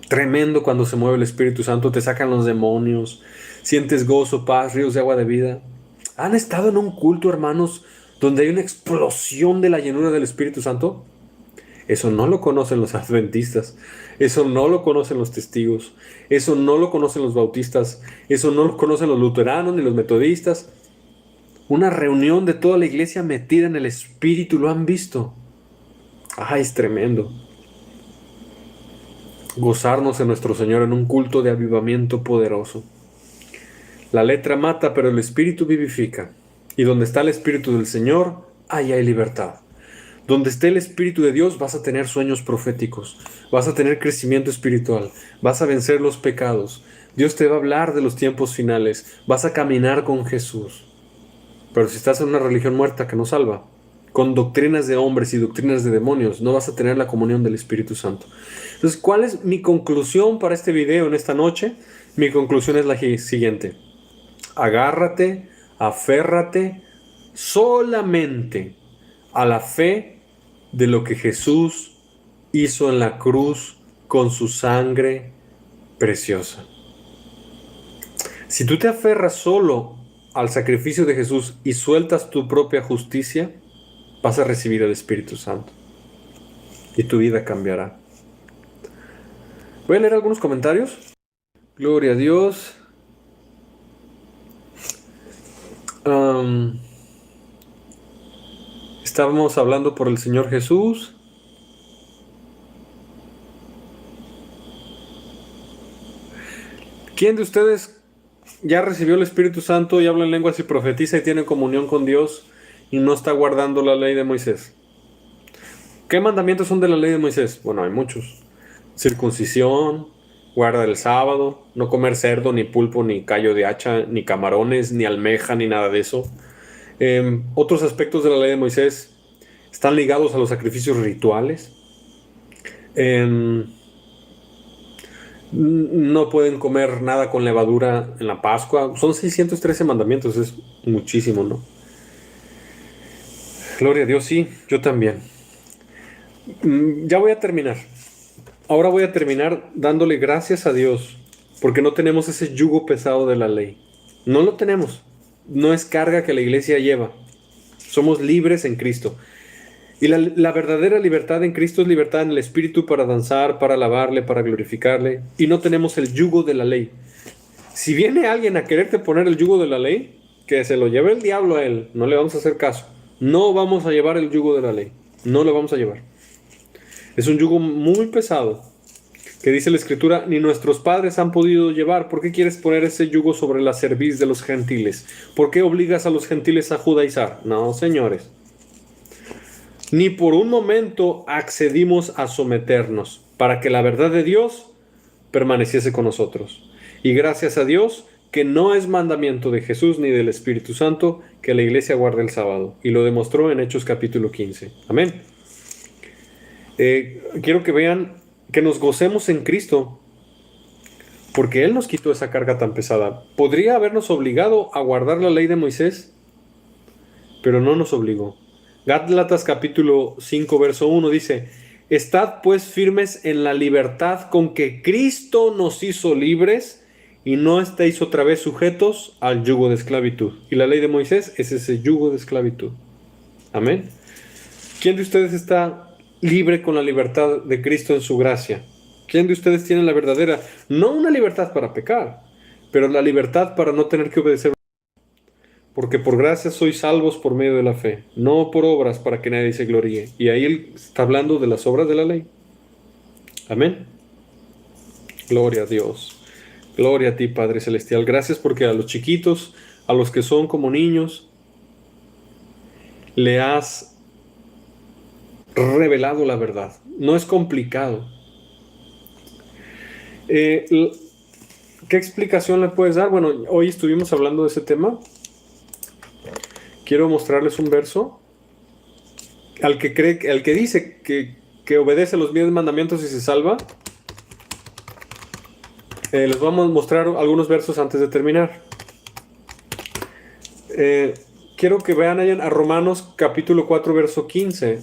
Tremendo cuando se mueve el Espíritu Santo, te sacan los demonios, sientes gozo, paz, ríos de agua de vida. ¿Han estado en un culto, hermanos, donde hay una explosión de la llenura del Espíritu Santo? Eso no lo conocen los adventistas, eso no lo conocen los testigos, eso no lo conocen los bautistas, eso no lo conocen los luteranos ni los metodistas. Una reunión de toda la iglesia metida en el Espíritu, ¿lo han visto? ¡Ay, es tremendo! Gozarnos en nuestro Señor en un culto de avivamiento poderoso. La letra mata, pero el Espíritu vivifica. Y donde está el Espíritu del Señor, ahí hay libertad. Donde esté el Espíritu de Dios, vas a tener sueños proféticos, vas a tener crecimiento espiritual, vas a vencer los pecados. Dios te va a hablar de los tiempos finales, vas a caminar con Jesús. Pero si estás en una religión muerta que no salva, con doctrinas de hombres y doctrinas de demonios, no vas a tener la comunión del Espíritu Santo. Entonces, ¿cuál es mi conclusión para este video en esta noche? Mi conclusión es la siguiente. Agárrate, aférrate solamente a la fe de lo que Jesús hizo en la cruz con su sangre preciosa. Si tú te aferras solo al sacrificio de Jesús y sueltas tu propia justicia, vas a recibir el Espíritu Santo y tu vida cambiará. Voy a leer algunos comentarios. Gloria a Dios. Estábamos hablando por el Señor Jesús. ¿Quién de ustedes ya recibió el Espíritu Santo y habla en lenguas y profetiza y tiene comunión con Dios y no está guardando la ley de Moisés? ¿Qué mandamientos son de la ley de Moisés? Bueno, hay muchos. Circuncisión, guarda el sábado, no comer cerdo, ni pulpo, ni callo de hacha, ni camarones, ni almeja, ni nada de eso. Otros aspectos de la ley de Moisés están ligados a los sacrificios rituales. No pueden comer nada con levadura en la Pascua. Son 613 mandamientos, es muchísimo, ¿no? Gloria a Dios, sí, yo también. Ya voy a terminar. Ahora voy a terminar dándole gracias a Dios porque no tenemos ese yugo pesado de la ley. No lo tenemos. No es carga que la iglesia lleva. Somos libres en Cristo. Y la verdadera libertad en Cristo es libertad en el Espíritu para danzar, para alabarle, para glorificarle. Y no tenemos el yugo de la ley. Si viene alguien a quererte poner el yugo de la ley, que se lo lleve el diablo a él. No le vamos a hacer caso. No vamos a llevar el yugo de la ley. No lo vamos a llevar. Es un yugo muy pesado, que dice la Escritura, ni nuestros padres han podido llevar. ¿Por qué quieres poner ese yugo sobre la cerviz de los gentiles? ¿Por qué obligas a los gentiles a judaizar? No, señores. Ni por un momento accedimos a someternos para que la verdad de Dios permaneciese con nosotros. Y gracias a Dios que no es mandamiento de Jesús ni del Espíritu Santo que la iglesia guarde el sábado. Y lo demostró en Hechos capítulo 15. Amén. Quiero que vean que nos gocemos en Cristo, porque Él nos quitó esa carga tan pesada. Podría habernos obligado a guardar la ley de Moisés, pero no nos obligó. Gálatas capítulo 5, verso 1 dice, estad pues firmes en la libertad con que Cristo nos hizo libres y no estéis otra vez sujetos al yugo de esclavitud. Y la ley de Moisés es ese yugo de esclavitud. Amén. ¿Quién de ustedes está libre con la libertad de Cristo en su gracia? ¿Quién de ustedes tiene la verdadera, no una libertad para pecar, pero la libertad para no tener que obedecer? Porque por gracia sois salvos por medio de la fe, no por obras para que nadie se gloríe. Y ahí él está hablando de las obras de la ley. Amén. Gloria a Dios. Gloria a ti, Padre Celestial. Gracias porque a los chiquitos, a los que son como niños, le has revelado la verdad. No es complicado. ¿Qué explicación le puedes dar? Bueno, hoy estuvimos hablando de ese tema. Quiero mostrarles un verso al que dice que obedece los 10 mandamientos y se salva. Les vamos a mostrar algunos versos antes de terminar. Quiero que vean ahí a Romanos capítulo 4, verso 15.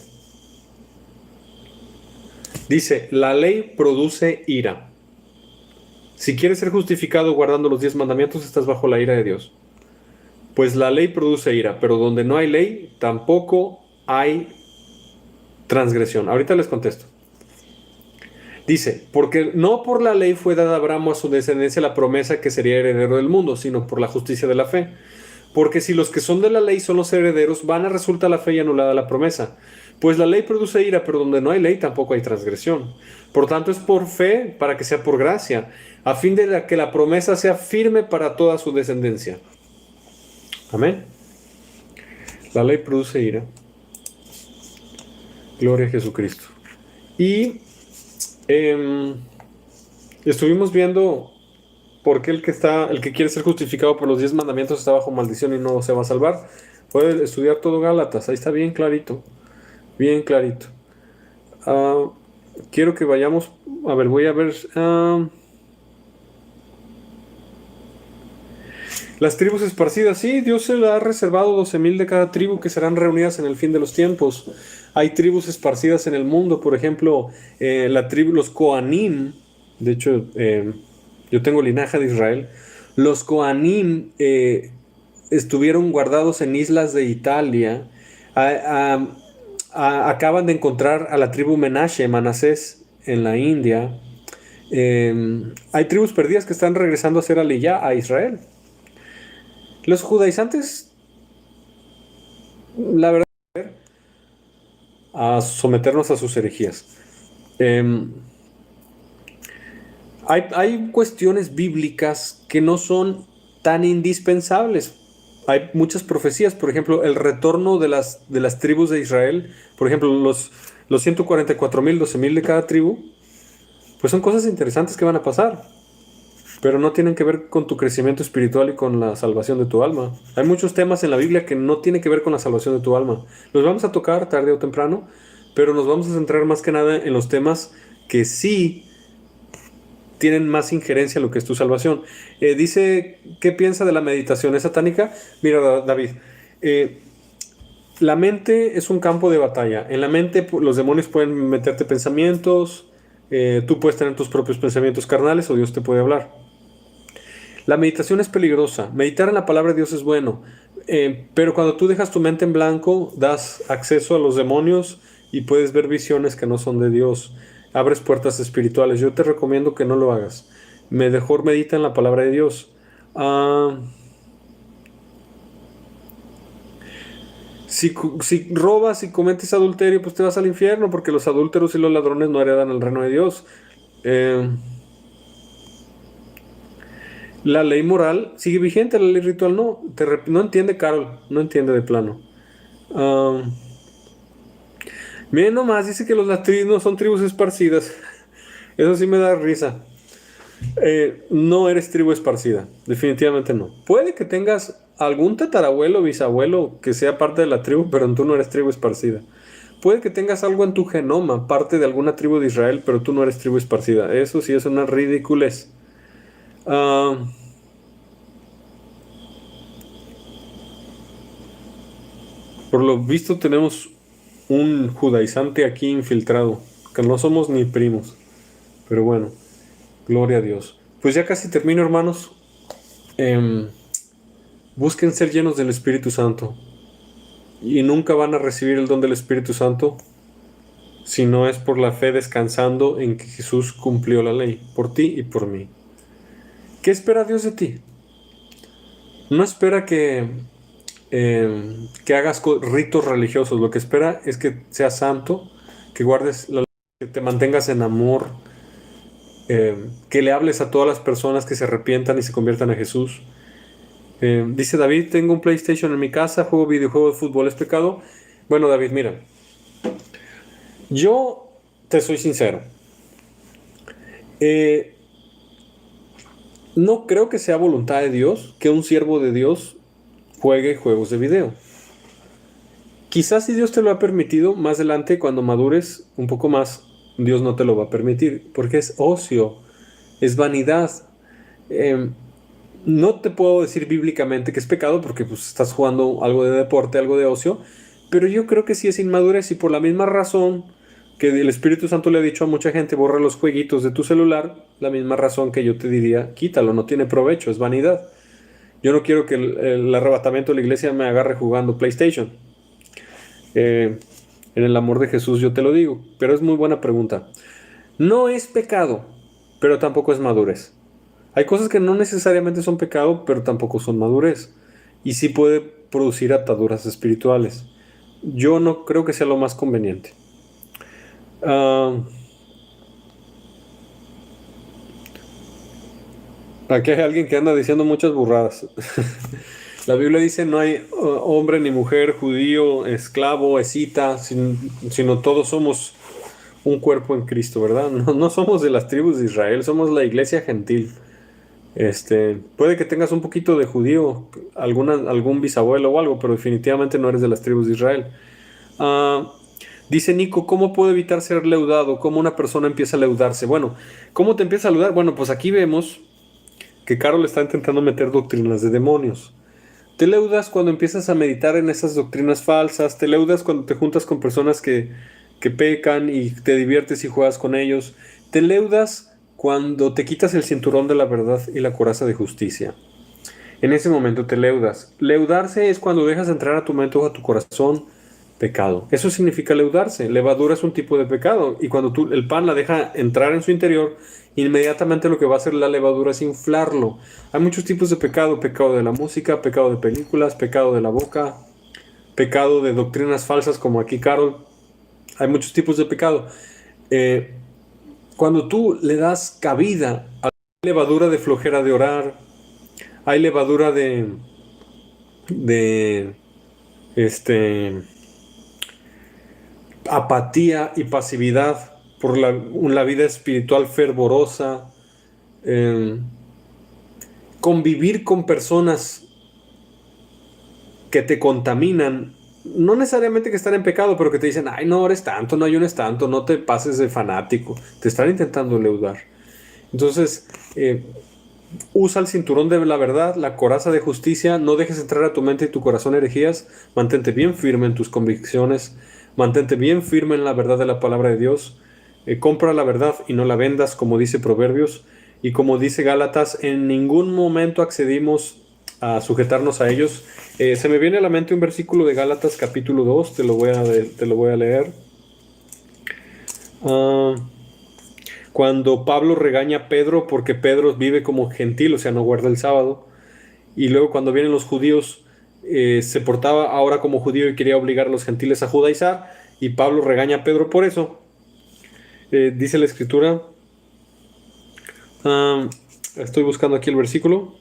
Dice, la ley produce ira. Si quieres ser justificado guardando los 10 mandamientos, estás bajo la ira de Dios. Pues la ley produce ira, pero donde no hay ley, tampoco hay transgresión. Ahorita les contesto. Dice, porque no por la ley fue dada a Abraham a su descendencia la promesa que sería heredero del mundo, sino por la justicia de la fe. Porque si los que son de la ley son los herederos, vana resulta la fe y anulada la promesa. Pues la ley produce ira, pero donde no hay ley tampoco hay transgresión. Por tanto es por fe para que sea por gracia, a fin de que la promesa sea firme para toda su descendencia. Amén. La ley produce ira. Gloria a Jesucristo. Y estuvimos viendo por qué el que quiere ser justificado por los 10 mandamientos está bajo maldición y no se va a salvar. Puede estudiar todo Gálatas, ahí está bien clarito. Bien clarito. Quiero que vayamos. A ver, voy a ver. Las tribus esparcidas. Sí, Dios se le ha reservado 12,000 de cada tribu que serán reunidas en el fin de los tiempos. Hay tribus esparcidas en el mundo. Por ejemplo, los Coanim. De hecho, yo tengo linaje de Israel. Los Coanim estuvieron guardados en islas de Italia. Acaban de encontrar a la tribu Menashe, Manasés, en la India. Hay tribus perdidas que están regresando a ser aliyá a Israel. Los judaizantes, la verdad, a someternos a sus herejías. Hay cuestiones bíblicas que no son tan indispensables. Hay muchas profecías, por ejemplo, el retorno de las tribus de Israel, por ejemplo, los 144,000, 12,000 de cada tribu, pues son cosas interesantes que van a pasar, pero no tienen que ver con tu crecimiento espiritual y con la salvación de tu alma. Hay muchos temas en la Biblia que no tienen que ver con la salvación de tu alma. Los vamos a tocar tarde o temprano, pero nos vamos a centrar más que nada en los temas que sí tienen más injerencia en lo que es tu salvación. Dice, ¿qué piensa de la meditación? ¿Es satánica? Mira, David, la mente es un campo de batalla. En la mente los demonios pueden meterte pensamientos, tú puedes tener tus propios pensamientos carnales o Dios te puede hablar. La meditación es peligrosa. Meditar en la palabra de Dios es bueno, pero cuando tú dejas tu mente en blanco, das acceso a los demonios y puedes ver visiones que no son de Dios. Abres puertas espirituales. Yo te recomiendo que no lo hagas. Mejor medita en la palabra de Dios. Si robas y cometes adulterio, pues te vas al infierno, porque los adúlteros y los ladrones no heredan el reino de Dios. La ley moral sigue vigente, la ley ritual no. No entiende, Carol, no entiende de plano. Miren nomás, dice que los latinos son tribus esparcidas. Eso sí me da risa. No eres tribu esparcida, definitivamente no. Puede que tengas algún tatarabuelo o bisabuelo que sea parte de la tribu, pero tú no eres tribu esparcida. Puede que tengas algo en tu genoma, parte de alguna tribu de Israel, pero tú no eres tribu esparcida. Eso sí es una ridiculez. Por lo visto tenemos un judaizante aquí infiltrado, que no somos ni primos. Pero bueno, gloria a Dios. Pues ya casi termino, hermanos. Busquen ser llenos del Espíritu Santo. Y nunca van a recibir el don del Espíritu Santo si no es por la fe descansando en que Jesús cumplió la ley, por ti y por mí. ¿Qué espera Dios de ti? No espera que hagas ritos religiosos. Lo que espera es que seas santo, que guardes la ley, que te mantengas en amor, que le hables a todas las personas que se arrepientan y se conviertan a Jesús. Dice David, tengo un PlayStation en mi casa, juego videojuegos de fútbol, ¿es pecado? Bueno, David, mira, yo te soy sincero. Eh, no creo que sea voluntad de Dios que un siervo de Dios juegue juegos de video. Quizás si Dios te lo ha permitido, más adelante cuando madures un poco más, Dios no te lo va a permitir, porque es ocio, es vanidad. Eh, no te puedo decir bíblicamente que es pecado porque pues, estás jugando algo de deporte, algo de ocio, pero yo creo que sí es inmadurez y por la misma razón que el Espíritu Santo le ha dicho a mucha gente, borra los jueguitos de tu celular, la misma razón que yo te diría, quítalo, no tiene provecho, es vanidad. Yo no quiero que el arrebatamiento de la iglesia me agarre jugando PlayStation. En el amor de Jesús yo te lo digo, pero es muy buena pregunta. No es pecado, pero tampoco es madurez. Hay cosas que no necesariamente son pecado, pero tampoco son madurez. Y sí puede producir ataduras espirituales. Yo no creo que sea lo más conveniente. Ah, aquí hay alguien que anda diciendo muchas burradas. La Biblia dice no hay hombre ni mujer, judío, esclavo, escita, sino todos somos un cuerpo en Cristo, ¿verdad? No, no somos de las tribus de Israel, somos la iglesia gentil. Puede que tengas un poquito de judío, algún bisabuelo o algo, pero definitivamente no eres de las tribus de Israel. Ah, dice Nico, ¿cómo puedo evitar ser leudado? ¿Cómo una persona empieza a leudarse? Bueno, ¿cómo te empieza a leudar? Bueno, pues aquí vemos que Carol está intentando meter doctrinas de demonios. Te leudas cuando empiezas a meditar en esas doctrinas falsas, te leudas cuando te juntas con personas que pecan y te diviertes y juegas con ellos, te leudas cuando te quitas el cinturón de la verdad y la coraza de justicia. En ese momento te leudas. Leudarse es cuando dejas entrar a tu mente o a tu corazón pecado. Eso significa leudarse. Levadura es un tipo de pecado y cuando el pan la deja entrar en su interior, inmediatamente lo que va a hacer la levadura es inflarlo. Hay muchos tipos de pecado: pecado de la música, pecado de películas, pecado de la boca, pecado de doctrinas falsas como aquí Carol. Hay muchos tipos de pecado. Eh, Cuando tú le das cabida a la levadura de flojera de orar, hay levadura de este, apatía y pasividad por la vida espiritual fervorosa, eh, convivir con personas que te contaminan, no necesariamente que están en pecado, pero que te dicen, ay, no ores tanto, no ayunes tanto, no te pases de fanático, te están intentando leudar. Entonces, usa el cinturón de la verdad, la coraza de justicia, no dejes entrar a tu mente y tu corazón herejías, mantente bien firme en tus convicciones, mantente bien firme en la verdad de la palabra de Dios, compra la verdad y no la vendas, como dice Proverbios, y como dice Gálatas, en ningún momento accedimos a sujetarnos a ellos. Se me viene a la mente un versículo de Gálatas capítulo 2, te lo voy a leer. Cuando Pablo regaña a Pedro porque Pedro vive como gentil, o sea, no guarda el sábado, y luego cuando vienen los judíos, se portaba ahora como judío y quería obligar a los gentiles a judaizar, y Pablo regaña a Pedro por eso. Dice la escritura, estoy buscando aquí el versículo,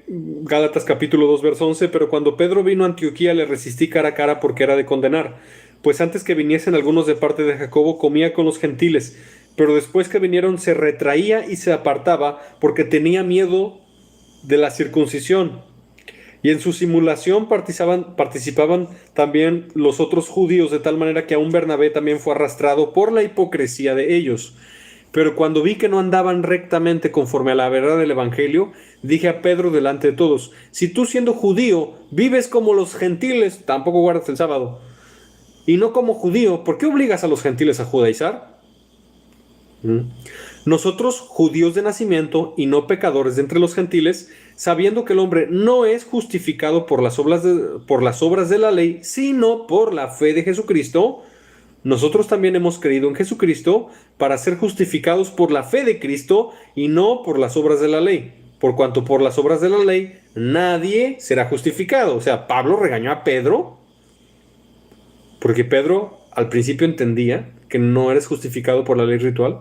Gálatas capítulo 2, verso 11, pero cuando Pedro vino a Antioquía le resistí cara a cara porque era de condenar, pues antes que viniesen algunos de parte de Jacobo comía con los gentiles, pero después que vinieron se retraía y se apartaba porque tenía miedo de la circuncisión. Y en su simulación participaban también los otros judíos, de tal manera que aún Bernabé también fue arrastrado por la hipocresía de ellos. Pero cuando vi que no andaban rectamente conforme a la verdad del Evangelio, dije a Pedro delante de todos, si tú siendo judío vives como los gentiles, tampoco guardas el sábado, y no como judío, ¿por qué obligas a los gentiles a judaizar? Nosotros, judíos de nacimiento y no pecadores de entre los gentiles, sabiendo que el hombre no es justificado por las obras de la ley, sino por la fe de Jesucristo, nosotros también hemos creído en Jesucristo para ser justificados por la fe de Cristo y no por las obras de la ley. Por cuanto por las obras de la ley nadie será justificado. O sea, Pablo regañó a Pedro porque Pedro al principio entendía que no eres justificado por la ley ritual,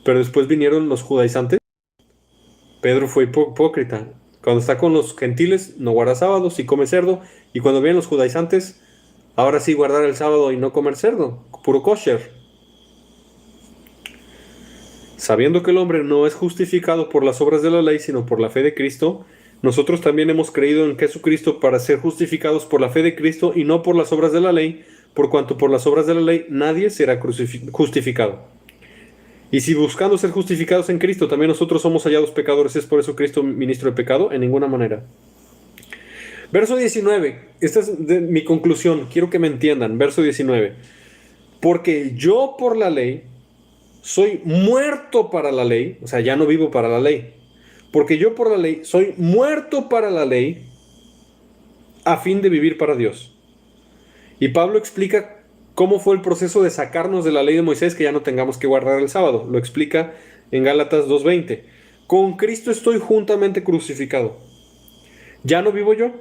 pero después vinieron los judaizantes. Pedro fue hipócrita. Cuando está con los gentiles, no guarda sábados y come cerdo. Y cuando vienen los judaizantes, ahora sí guardar el sábado y no comer cerdo, puro kosher. Sabiendo que el hombre no es justificado por las obras de la ley, sino por la fe de Cristo, nosotros también hemos creído en Jesucristo para ser justificados por la fe de Cristo y no por las obras de la ley, por cuanto por las obras de la ley nadie será justificado. Y si buscando ser justificados en Cristo, también nosotros somos hallados pecadores, ¿es por eso Cristo ministro de pecado? En ninguna manera. Verso 19, esta es mi conclusión, quiero que me entiendan. Verso 19, porque yo por la ley soy muerto para la ley, o sea, ya no vivo para la ley, porque yo por la ley soy muerto para la ley a fin de vivir para Dios. Y Pablo explica cómo fue el proceso de sacarnos de la ley de Moisés, que ya no tengamos que guardar el sábado. Lo explica en Gálatas 2:20. Con Cristo estoy juntamente crucificado. Ya no vivo yo,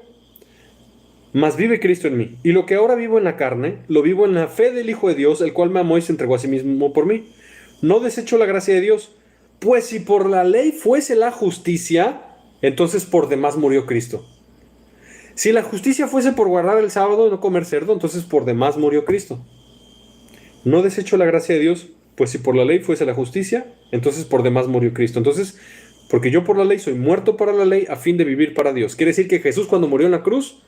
mas vive Cristo en mí. Y lo que ahora vivo en la carne, lo vivo en la fe del Hijo de Dios, el cual me amó y se entregó a sí mismo por mí. No desecho la gracia de Dios, pues si por la ley fuese la justicia, entonces por demás murió Cristo. Si la justicia fuese por guardar el sábado y no comer cerdo, entonces por demás murió Cristo. No desecho la gracia de Dios, pues si por la ley fuese la justicia, entonces por demás murió Cristo. Entonces, porque yo por la ley soy muerto para la ley a fin de vivir para Dios. Quiere decir que Jesús cuando murió en la cruz,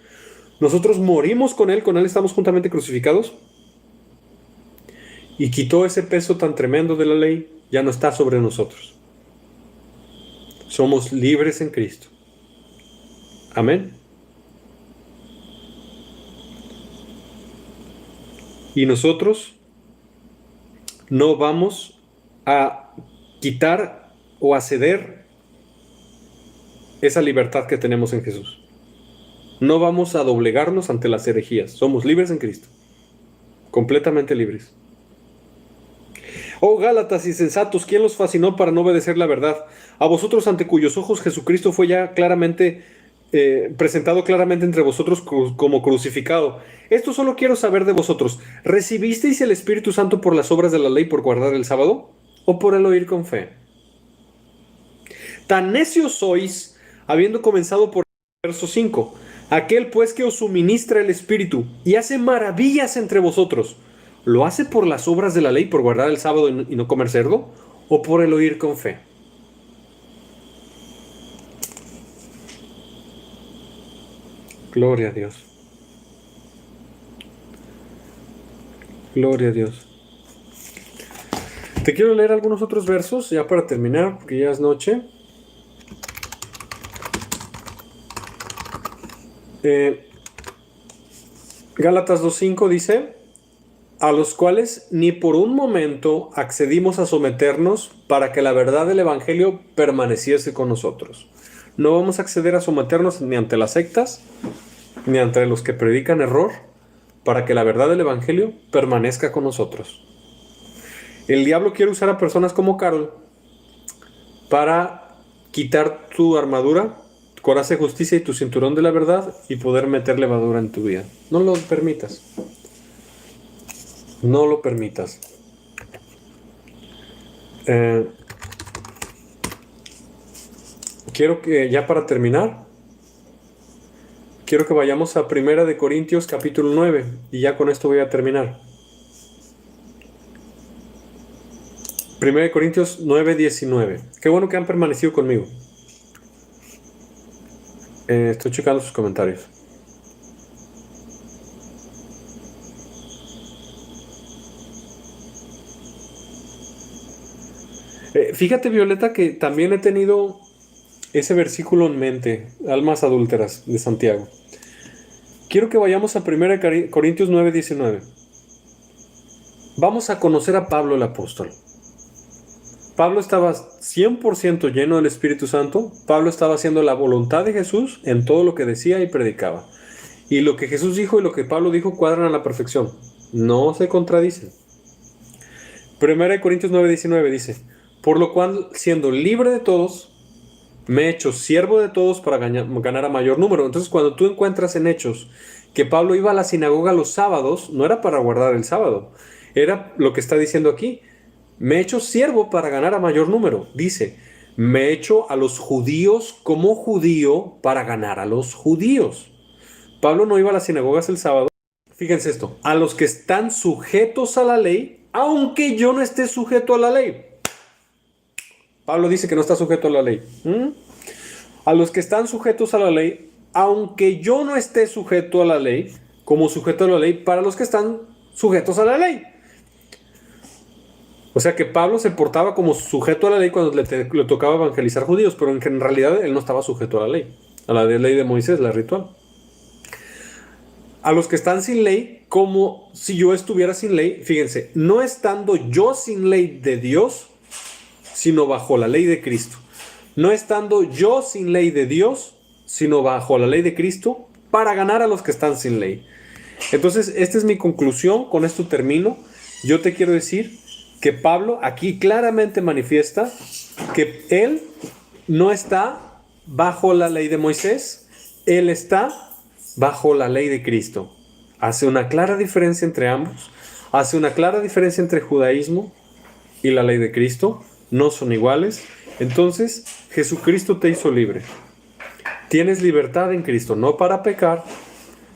nosotros morimos con Él estamos juntamente crucificados y quitó ese peso tan tremendo de la ley, ya no está sobre nosotros. Somos libres en Cristo. Amén. Y nosotros no vamos a quitar o a ceder esa libertad que tenemos en Jesús. No vamos a doblegarnos ante las herejías. Somos libres en Cristo. Completamente libres. Oh Gálatas insensatos, ¿quién los fascinó para no obedecer la verdad? A vosotros ante cuyos ojos Jesucristo fue ya claramente presentado claramente entre vosotros como crucificado. Esto solo quiero saber de vosotros. ¿Recibisteis el Espíritu Santo por las obras de la ley por guardar el sábado? ¿O por el oír con fe? Tan necios sois, habiendo comenzado por el verso 5. Aquel pues que os suministra el Espíritu y hace maravillas entre vosotros, ¿lo hace por las obras de la ley, por guardar el sábado y no comer cerdo? ¿O por el oír con fe? Gloria a Dios. Gloria a Dios. Te quiero leer algunos otros versos ya para terminar, porque ya es noche. Gálatas 2:5 dice: a los cuales ni por un momento accedimos a someternos para que la verdad del Evangelio permaneciese con nosotros. No vamos a acceder a someternos ni ante las sectas, ni ante los que predican error, para que la verdad del Evangelio permanezca con nosotros. El diablo quiere usar a personas como Carol para quitar tu armadura, tu coraza de justicia y tu cinturón de la verdad y poder meter levadura en tu vida. No lo permitas. No lo permitas. Quiero que, ya para terminar, quiero que vayamos a 1 Corintios capítulo 9 y ya con esto voy a terminar. 1 Corintios 9:19. Qué bueno que han permanecido conmigo. Estoy checando sus comentarios. Fíjate, Violeta, que también he tenido ese versículo en mente, almas adúlteras de Santiago. Quiero que vayamos a 1 Corintios 9:19. Vamos a conocer a Pablo el apóstol. Pablo estaba 100% lleno del Espíritu Santo. Pablo estaba haciendo la voluntad de Jesús en todo lo que decía y predicaba. Y lo que Jesús dijo y lo que Pablo dijo cuadran a la perfección. No se contradicen. 1 Corintios 9:19 dice: por lo cual, siendo libre de todos, me he hecho siervo de todos para ganar a mayor número. Entonces, cuando tú encuentras en Hechos que Pablo iba a la sinagoga los sábados, no era para guardar el sábado. Era lo que está diciendo aquí. Me he hecho siervo para ganar a mayor número. Dice, me he hecho a los judíos como judío para ganar a los judíos. Pablo no iba a las sinagogas el sábado. Fíjense esto, a los que están sujetos a la ley, aunque yo no esté sujeto a la ley. Pablo dice que no está sujeto a la ley. A los que están sujetos a la ley, aunque yo no esté sujeto a la ley, como sujeto a la ley, para los que están sujetos a la ley. O sea que Pablo se portaba como sujeto a la ley cuando le tocaba evangelizar judíos, pero en realidad él no estaba sujeto a la ley de Moisés, la ritual. A los que están sin ley, como si yo estuviera sin ley, fíjense, no estando yo sin ley de Dios, sino bajo la ley de Cristo. No estando yo sin ley de Dios, sino bajo la ley de Cristo, para ganar a los que están sin ley. Entonces, esta es mi conclusión, con esto termino. Yo te quiero decir que Pablo aquí claramente manifiesta que él no está bajo la ley de Moisés, él está bajo la ley de Cristo. Hace una clara diferencia entre ambos, hace una clara diferencia entre judaísmo y la ley de Cristo, no son iguales. Entonces, Jesucristo te hizo libre. Tienes libertad en Cristo, no para pecar,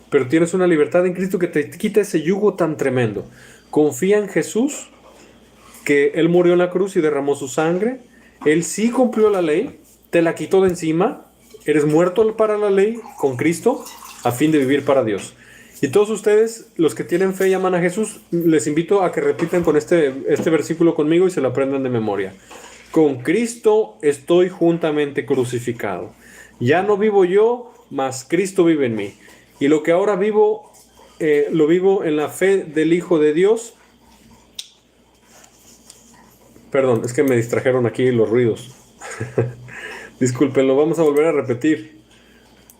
pero tienes una libertad en Cristo que te quita ese yugo tan tremendo. Confía en Jesús, que Él murió en la cruz y derramó su sangre. Él sí cumplió la ley, te la quitó de encima. Eres muerto para la ley con Cristo a fin de vivir para Dios. Y todos ustedes, los que tienen fe y aman a Jesús, les invito a que repitan con este versículo conmigo y se lo aprendan de memoria. Con Cristo estoy juntamente crucificado. Ya no vivo yo, mas Cristo vive en mí. Y lo que ahora vivo, lo vivo en la fe del Hijo de Dios. Perdón, es que me distrajeron aquí los ruidos. Disculpen, lo vamos a volver a repetir,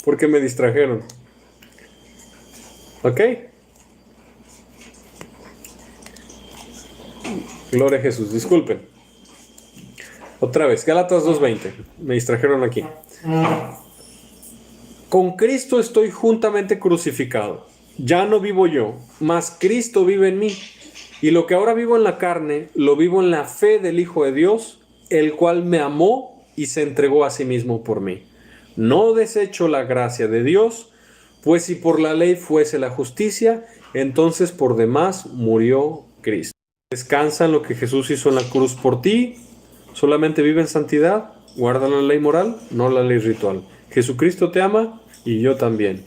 porque me distrajeron. ¿Ok? Gloria a Jesús, disculpen. Otra vez, Gálatas 2:20. Me distrajeron aquí. Con Cristo estoy juntamente crucificado. Ya no vivo yo, mas Cristo vive en mí. Y lo que ahora vivo en la carne, lo vivo en la fe del Hijo de Dios, el cual me amó y se entregó a sí mismo por mí. No desecho la gracia de Dios, pues si por la ley fuese la justicia, entonces por demás murió Cristo. Descansa en lo que Jesús hizo en la cruz por ti, solamente vive en santidad, guarda la ley moral, no la ley ritual. Jesucristo te ama y yo también.